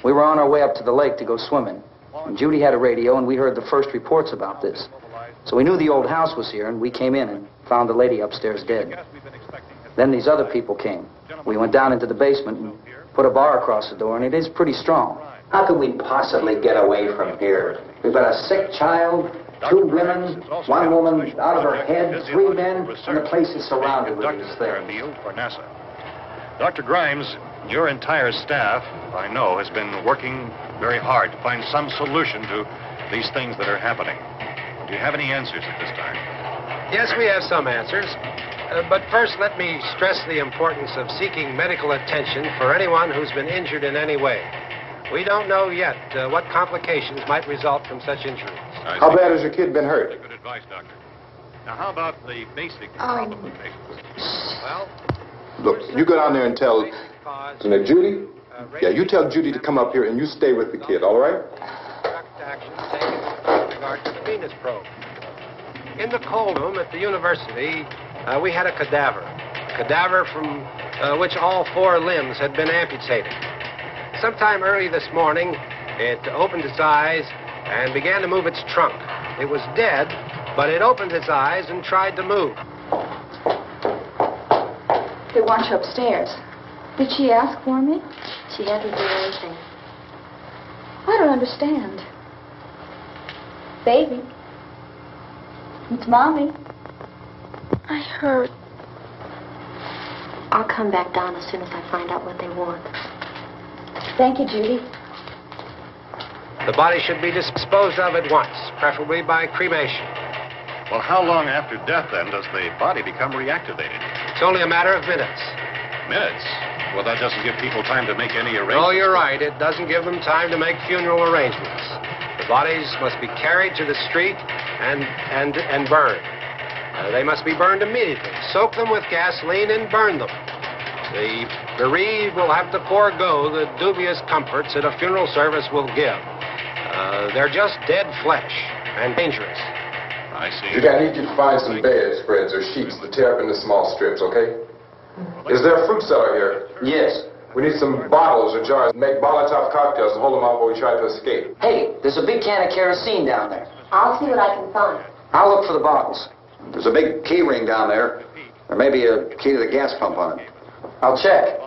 We were on our way up to the lake to go swimming. And Judy had a radio, and we heard the first reports about this. So we knew the old house was here, and we came in and found the lady upstairs dead. Then these other people came. We went down into the basement and put a bar across the door, and it is pretty strong. How could we possibly get away from here? We've got a sick child, 2 women, 1 woman out of her head, 3 men, and the place is surrounded with these things. For NASA. Dr. Grimes, your entire staff, I know, has been working very hard to find some solution to these things that are happening. Do you have any answers at this time? Yes, we have some answers. But first, let me stress the importance of seeking medical attention for anyone who's been injured in any way. We don't know yet what complications might result from such injury. How bad has your kid been hurt? Good advice, Doctor. Now, how about the basic problem of patients? Well, look, you go down there and tell... Now, Judy? Yeah, you tell Judy to come up here and you stay with the kid, all right? Direct action taken with regard to the Venus probe. In the cold room at the university, we had a cadaver from which all 4 limbs had been amputated. Sometime early this morning, it opened its eyes and began to move its trunk. It was dead, but it opened its eyes and tried to move. They want you upstairs. Did she ask for me? She hadn't done anything. I don't understand. Baby. It's Mommy. I heard. I'll come back down as soon as I find out what they want. Thank you, Judy. The body should be disposed of at once, preferably by cremation. Well, how long after death, then, does the body become reactivated? It's only a matter of minutes. Minutes? Well, that doesn't give people time to make any arrangements. Oh, you're right. It doesn't give them time to make funeral arrangements. The bodies must be carried to the street and burned. They must be burned immediately. Soak them with gasoline and burn them. The bereaved will have to forego the dubious comforts that a funeral service will give. They're just dead flesh and dangerous. I see. Judy, I need you to find some bedspreads or sheets to tear up into small strips, okay? Is there a fruit cellar here? Yes. We need some bottles or jars to make Molotov cocktails and hold them off while we try to escape. Hey, there's a big can of kerosene down there. I'll see what I can find. I'll look for the bottles. There's a big key ring down there. There may be a key to the gas pump on it. I'll check.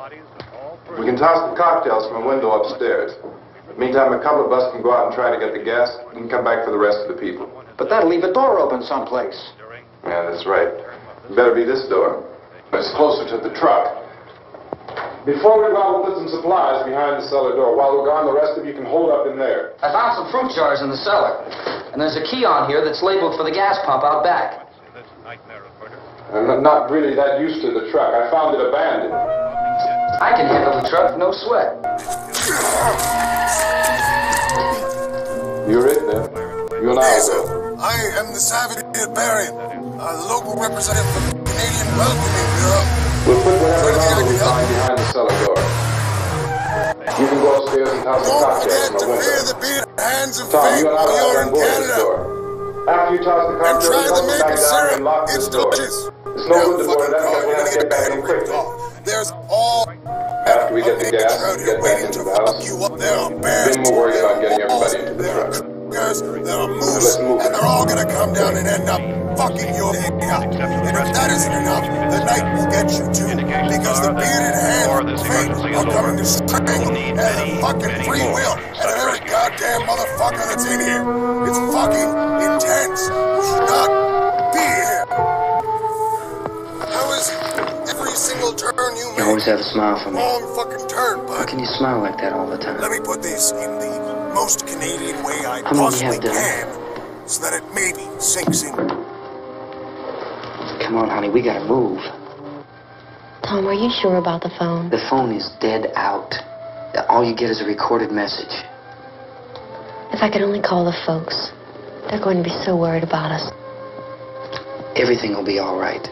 We can toss the cocktails from a window upstairs. Meantime, a couple of us can go out and try to get the gas and come back for the rest of the people. But that'll leave a door open someplace. Yeah, that's right. It better be this door. It's closer to the truck. Before we go out, we'll put some supplies behind the cellar door. While we're gone, the rest of you can hold up in there. I found some fruit jars in the cellar. And there's a key on here that's labeled for the gas pump out back. I'm not really that used to the truck. I found it abandoned. I can handle the truck, no sweat. You're it, then. You and I Yes, will go. sir. I am the Savage Barbarian, a local representative for the Canadian Welcoming Bureau. We'll put whatever number we find behind the cellar door. You can go upstairs and toss some cocktails from a window. Fear the beat hands of Tom, fate you and I while will you're on in board this Canada. door. After you toss the And cocktails, try the come maple back down syrup. and lock It's this door. delicious. It's no good to board that because we have to get back in quickly. There's all After we get the gas and get back into the house, you up there on bears. then we'll worry about getting everybody into the truck. There are moose, and they're all gonna come down and end up fucking your head up. And if that isn't enough, the night will get you too. Because the bearded hand of fate are coming to strangle the fucking free will out of every goddamn motherfucker that's in here. It's fucking intense. You should not be here. How is it? Every single turn you make. You always have a smile for me. Long fucking turn, bud. How can you smile like that all the time? Let me put this in the most Canadian way I How many possibly have done? can, so that it maybe sinks in. Come on, honey, we gotta move. Tom, are you sure about the phone? The phone is dead out. All you get is a recorded message. If I could only call the folks. They're going to be so worried about us. Everything will be all right.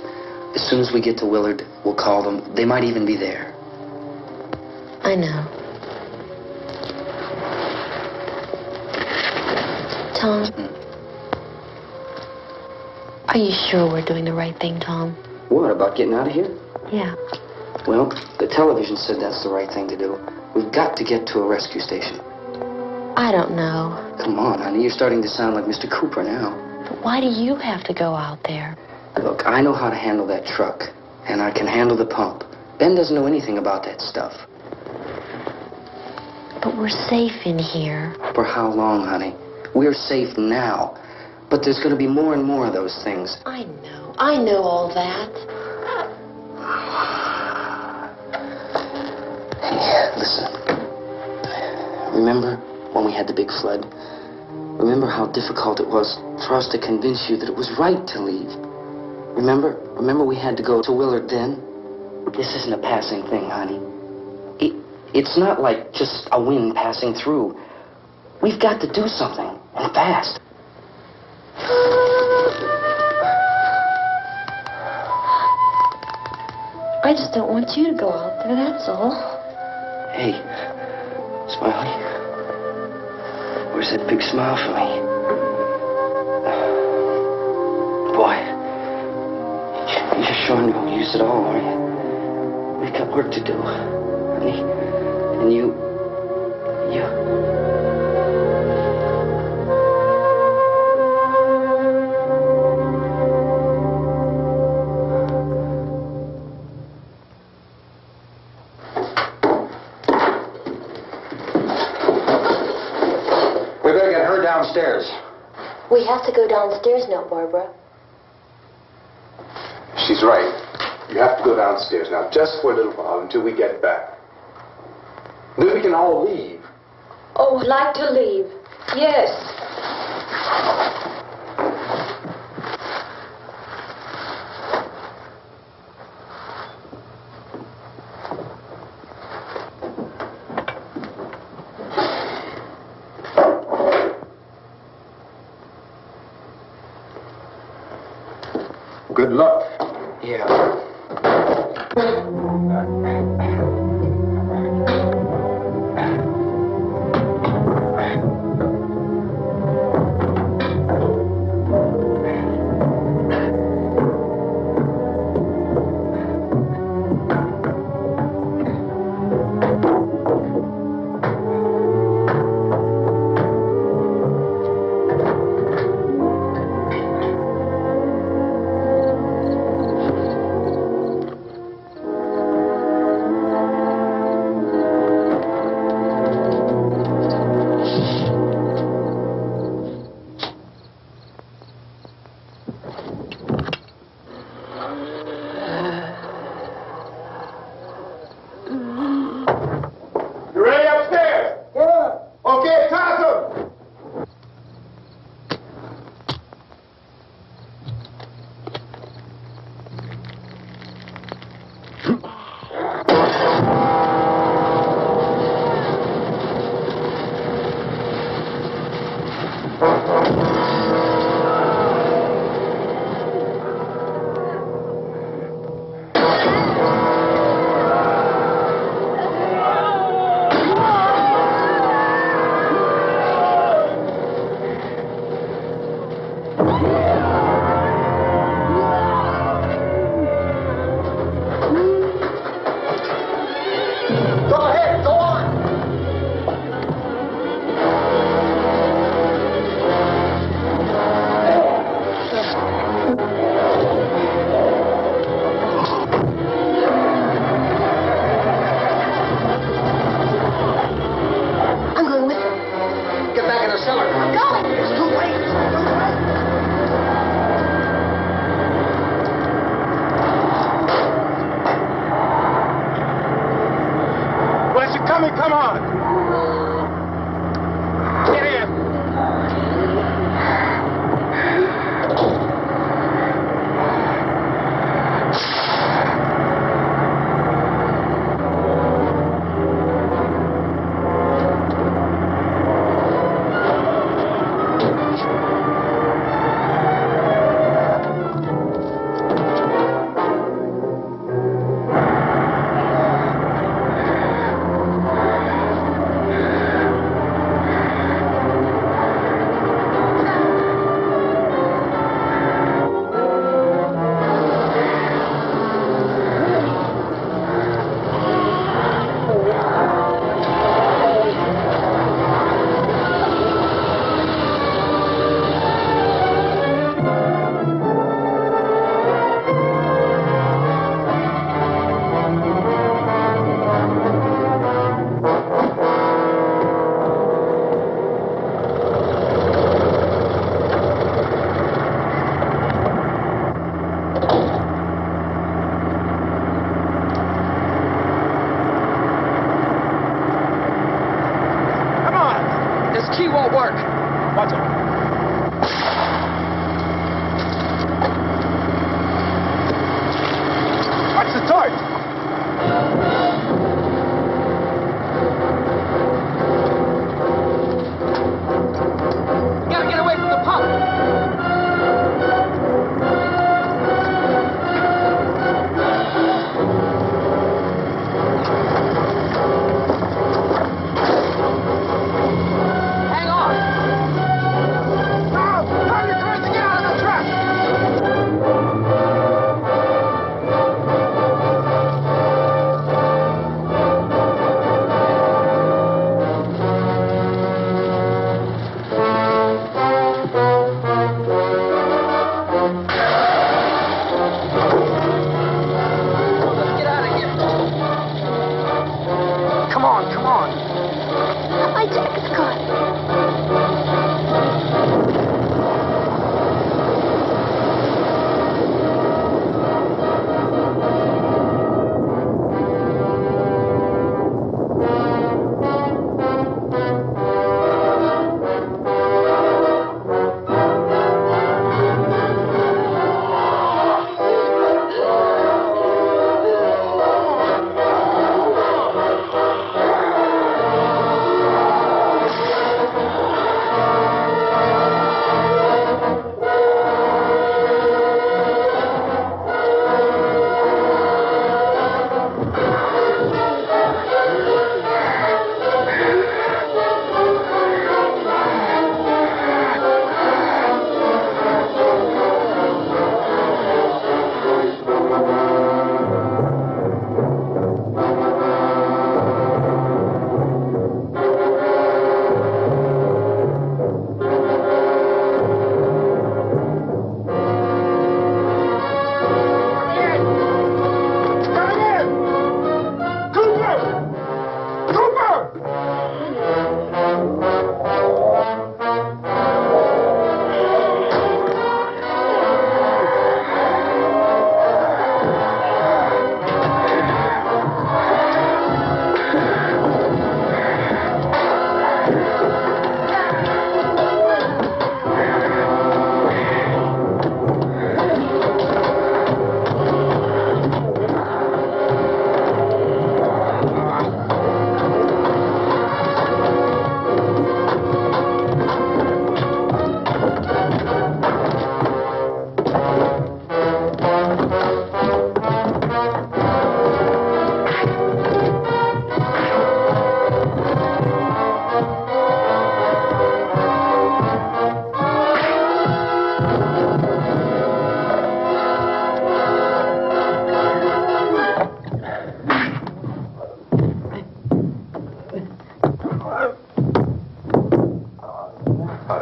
As soon as we get to Willard, we'll call them. They might even be there. I know. Tom, are you sure we're doing the right thing, Tom? What, about getting out of here? Yeah. Well, the television said that's the right thing to do. We've got to get to a rescue station. I don't know. Come on, honey, you're starting to sound like Mr. Cooper now. But why do you have to go out there? Look, I know how to handle that truck, and I can handle the pump. Ben doesn't know anything about that stuff. But we're safe in here. For how long, honey? We're safe now. But there's going to be more and more of those things. I know. I know all that. Hey, listen. Remember when we had the big flood? Remember how difficult it was for us to convince you that it was right to leave? Remember we had to go to Willard then? This isn't a passing thing, honey. It's not like just a wind passing through. We've got to do something, and fast. I just don't want you to go out there, that's all. Hey, Smiley. Where's that big smile for me? Boy, you're showing no use at all, are you? We've got work to do, honey. And you... upstairs. We have to go downstairs now, Barbara. She's right. You have to go downstairs now, just for a little while, until we get back. Then we can all leave. Oh, I'd like to leave. Yes. Good luck. Yeah.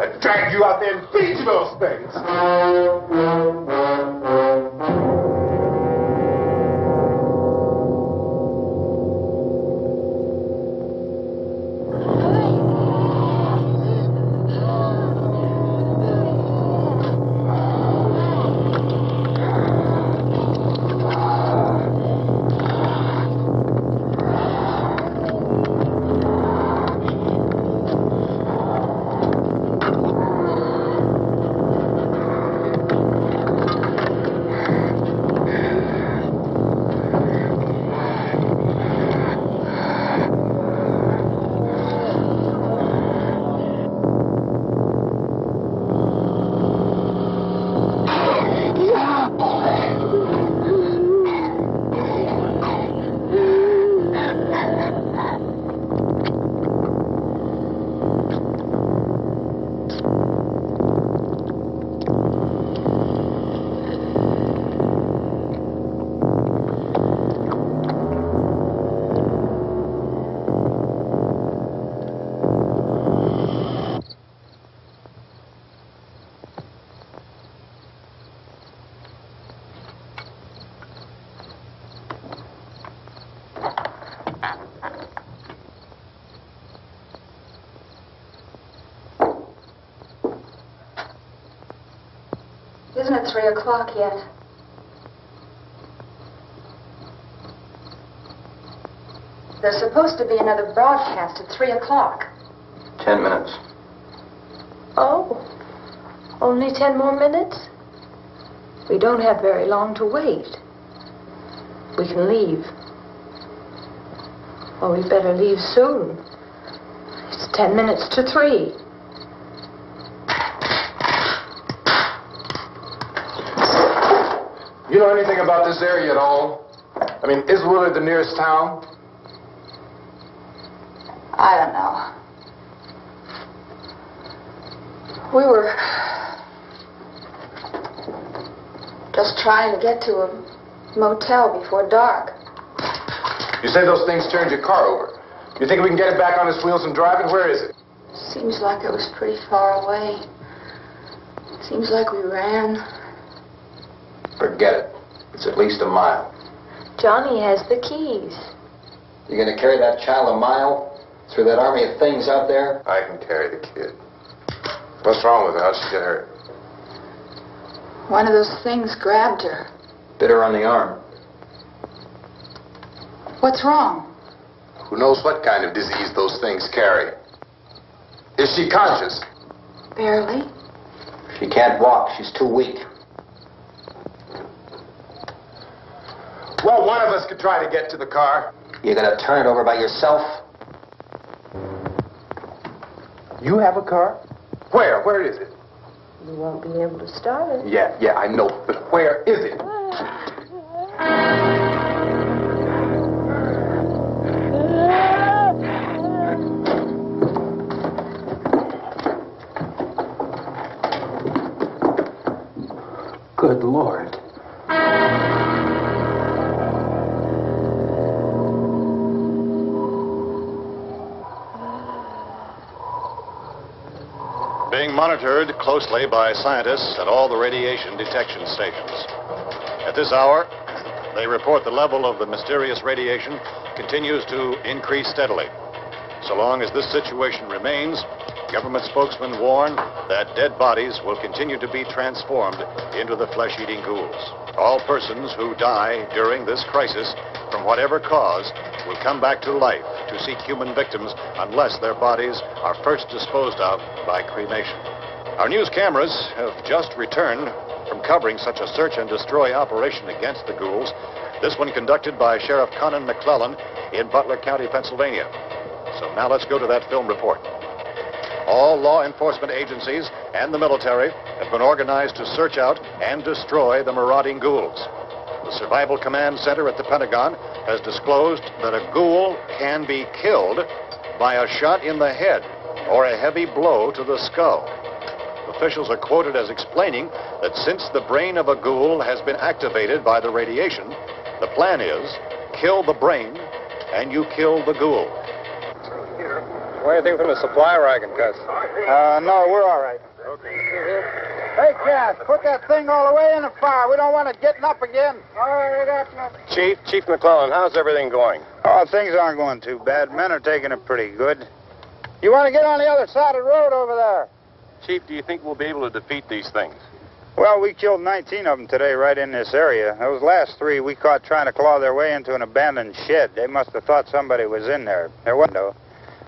I'd drag you out there and feed you those things. Isn't it 3 o'clock yet? There's supposed to be another broadcast at 3 o'clock. 10 minutes. Oh, only 10 more minutes? We don't have very long to wait. We can leave. Oh, we better leave soon. It's 10 minutes to 3. You know anything about this area at all? I mean, is Willard the nearest town? I don't know. We were just trying to get to a motel before dark. You say those things turned your car over. You think we can get it back on its wheels and drive it? Where is it? Seems like it was pretty far away. Seems like we ran. Forget it. It's at least a mile. Johnny has the keys. You gonna carry that child a mile through that army of things out there? I can carry the kid. What's wrong with her? How'd she get hurt? One of those things grabbed her. Bit her on the arm. What's wrong? Who knows what kind of disease those things carry? Is she conscious? Barely. She can't walk. She's too weak. Well, one of us could try to get to the car. You gonna turn it over by yourself? You have a car? Where? Where is it? You won't be able to start it. Yeah, I know. But where is it? Good Lord. Being monitored closely by scientists at all the radiation detection stations. At this hour, they report the level of the mysterious radiation continues to increase steadily. So long as this situation remains, government spokesmen warn that dead bodies will continue to be transformed into the flesh-eating ghouls. All persons who die during this crisis, from whatever cause, will come back to life to seek human victims unless their bodies are first disposed of by cremation. Our news cameras have just returned from covering such a search and destroy operation against the ghouls, this one conducted by Sheriff Conan McClellan in Butler County, Pennsylvania. So now let's go to that film report. All law enforcement agencies and the military have been organized to search out and destroy the marauding ghouls. The Survival Command Center at the Pentagon has disclosed that a ghoul can be killed by a shot in the head or a heavy blow to the skull. Officials are quoted as explaining that since the brain of a ghoul has been activated by the radiation, the plan is kill the brain and you kill the ghoul. Here, Want anything from the supply wagon, Cuz? No, we're all right. Hey, Cass, put that thing all the way in the fire. We don't want it getting up again. All right, Ahtemma. Chief McClellan, how's everything going? Oh, things aren't going too bad. Men are taking it pretty good. You want to get on the other side of the road over there? Chief, do you think we'll be able to defeat these things? Well, we killed 19 of them today right in this area. Those last 3 we caught trying to claw their way into an abandoned shed. They must have thought somebody was in there. There wasn't, though.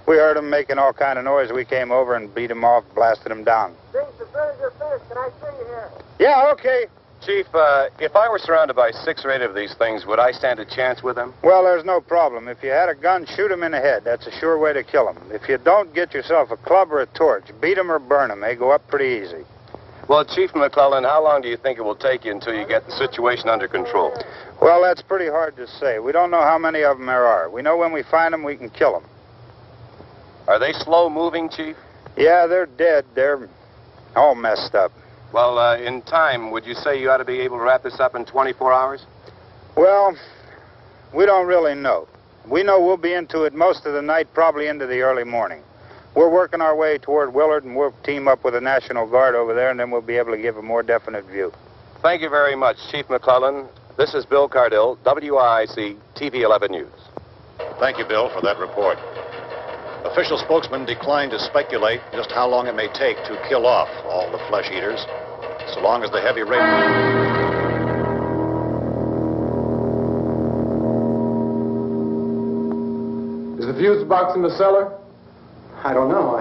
We heard them making all kind of noise. We came over and beat them off, blasted them down. Things as good as your fist. Can I see you here? Yeah, okay. Chief, if I were surrounded by 6 or 8 of these things, would I stand a chance with them? Well, there's no problem. If you had a gun, shoot them in the head. That's a sure way to kill them. If you don't, get yourself a club or a torch. Beat them or burn them. They go up pretty easy. Well, Chief McClellan, how long do you think it will take you until you get the situation under control? Well, that's pretty hard to say. We don't know how many of them there are. We know when we find them, we can kill them. Are they slow-moving, Chief? Yeah, they're dead. They're all messed up. Well, in time, would you say you ought to be able to wrap this up in 24 hours? Well, we don't really know. We know we'll be into it most of the night, probably into the early morning. We're working our way toward Willard, and we'll team up with the National Guard over there, and then we'll be able to give a more definite view. Thank you very much, Chief McClellan. This is Bill Cardill, WIC TV 11 News. Thank you, Bill, for that report. Official spokesman declined to speculate just how long it may take to kill off all the flesh eaters, so long as the heavy rain... Is the fuse box in the cellar? I don't know.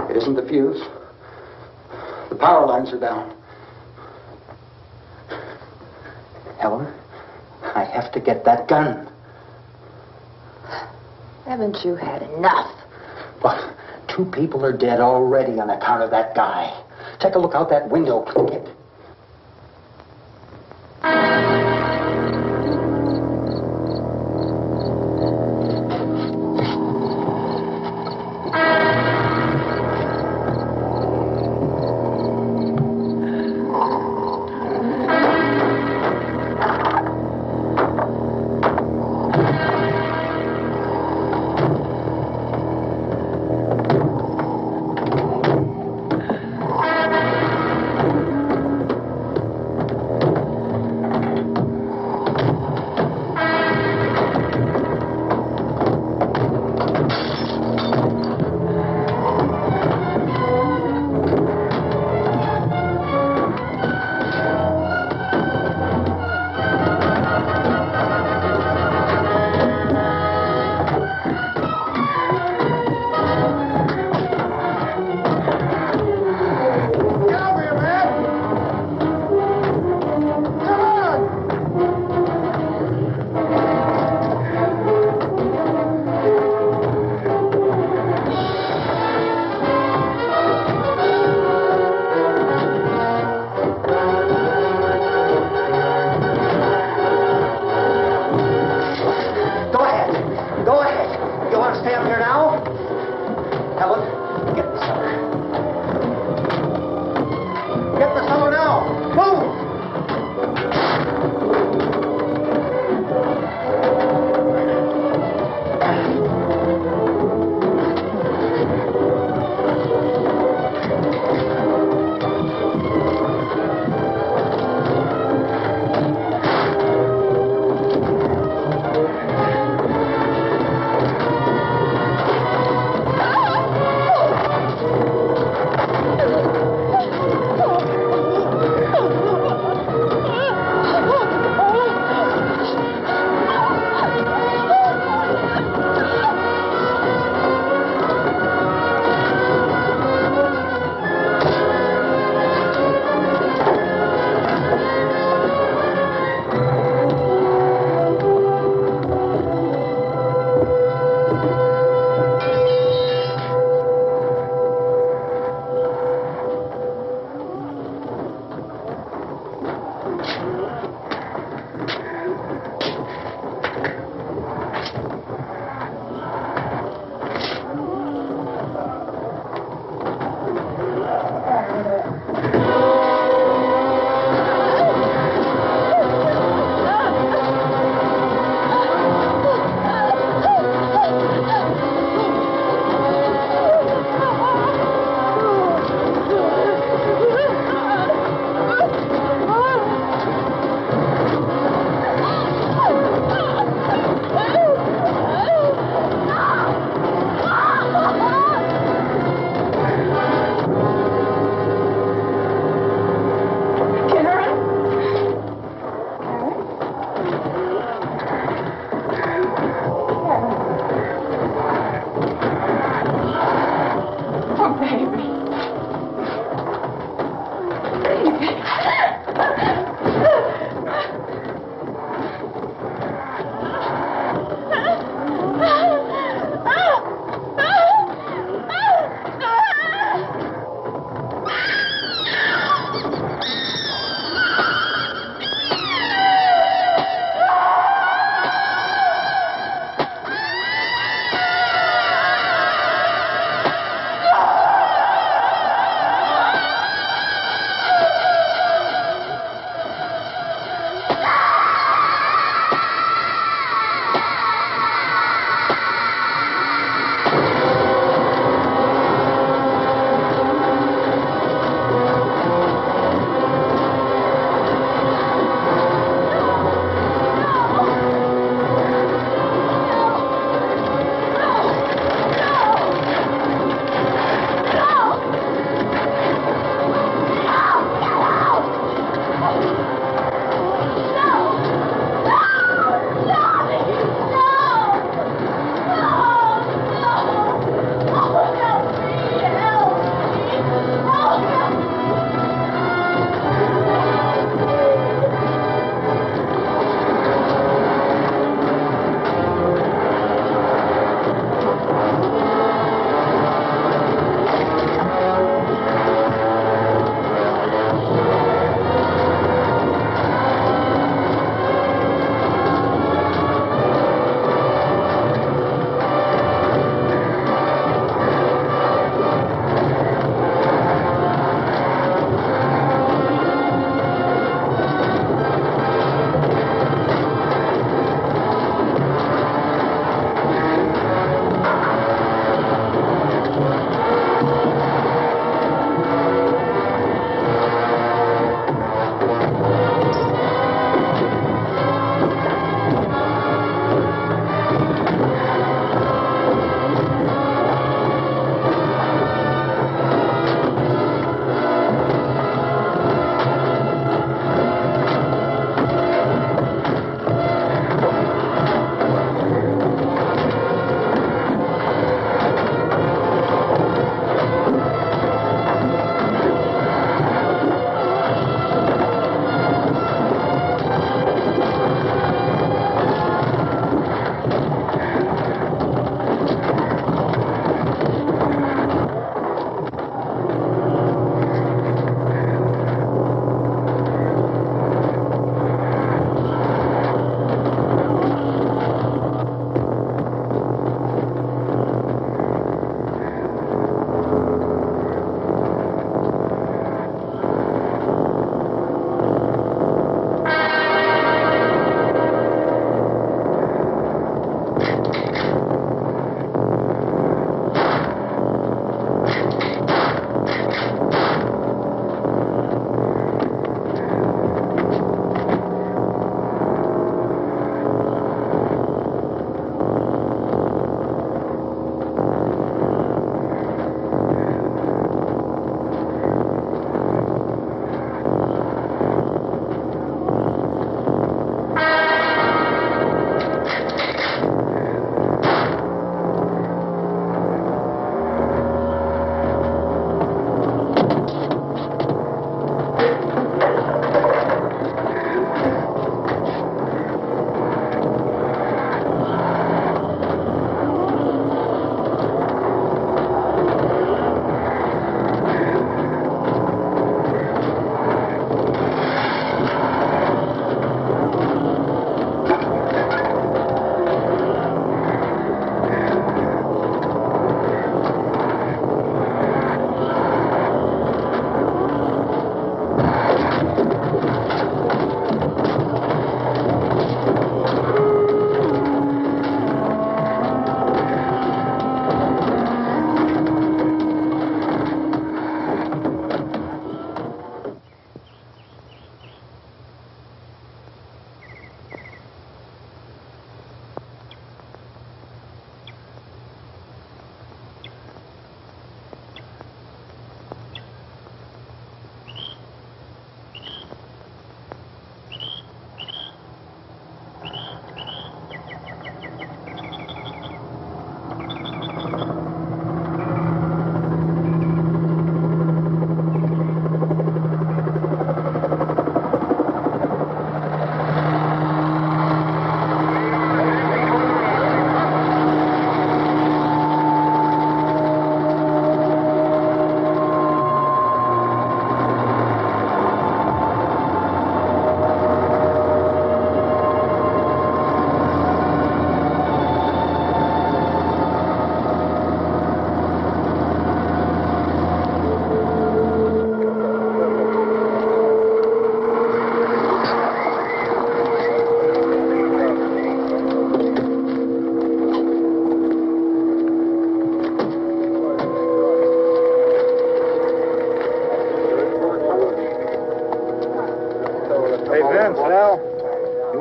It isn't the fuse. The power lines are down. Helen, I have to get that gun. Haven't you had enough? But 2 people are dead already on account of that guy. Take a look out that window, Click it.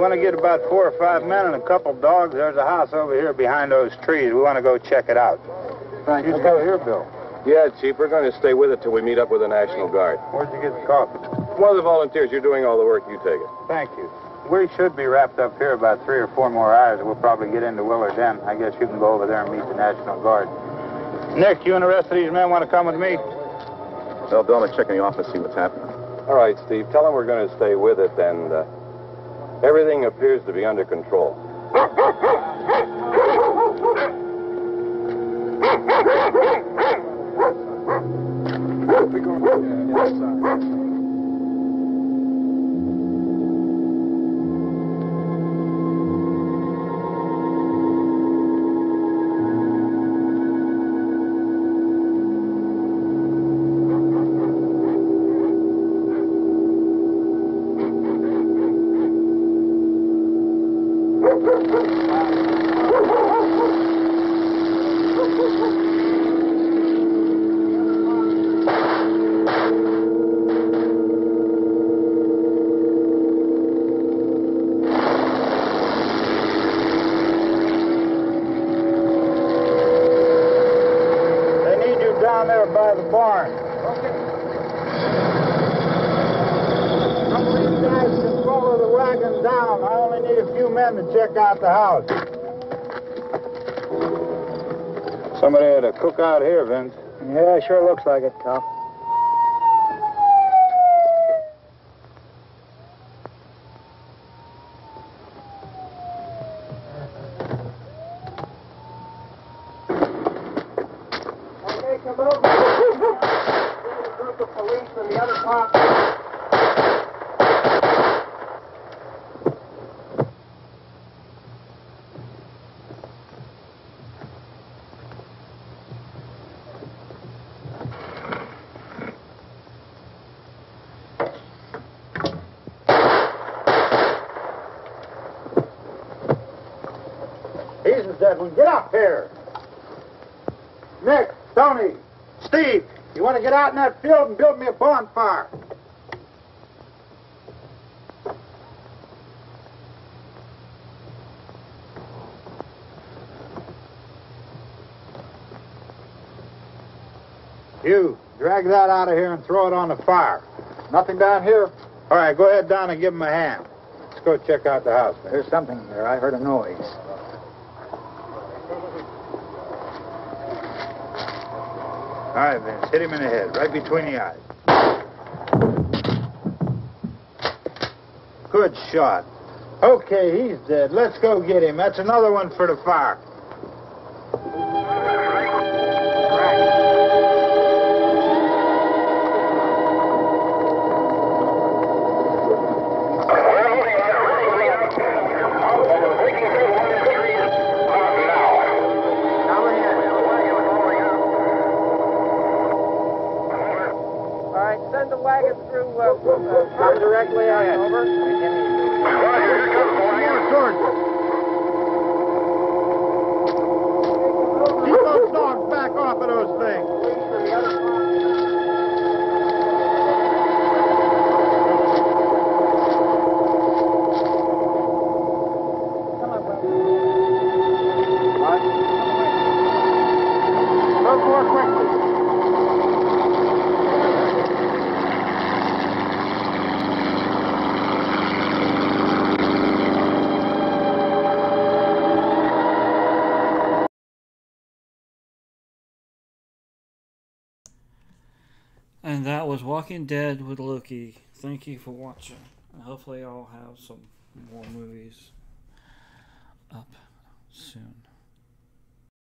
want to get about 4 or 5 men and a couple dogs. There's a house over here behind those trees. We want to go check it out. Right. You go here, Bill. Yeah, Chief, we're going to stay with it till we meet up with the National Guard. Where'd you get the coffee? One of the volunteers, you're doing all the work, you take it. Thank you. We should be wrapped up here about 3 or 4 more hours. We'll probably get into Willard then. I guess you can go over there and meet the National Guard. Nick, you and the rest of these men want to come with me? Well, Bill, let's check in the office, see what's happening. All right, Steve, tell them we're going to stay with it, and everything appears to be under control. We go inside. By the barn. Okay. Some of these guys can follow the wagon down. I only need a few men to check out the house. Somebody had a cook out here, Vince. Yeah, sure looks like it, Tom. Get up here. Nick, Tony, Steve, you want to get out in that field and build me a bonfire? You, drag that out of here and throw it on the fire. Nothing down here. All right, go ahead down and give him a hand. Let's go check out the house. There's something there. I heard a noise. All right, Vince, hit him in the head, right between the eyes. Good shot. Okay, he's dead. Let's go get him. That's another one for the fire. Directly out, over. Keep those dogs back off of those things. Look more quickly. And that was Walking Dead with Loki. Thank you for watching. And hopefully I'll have some more movies up soon.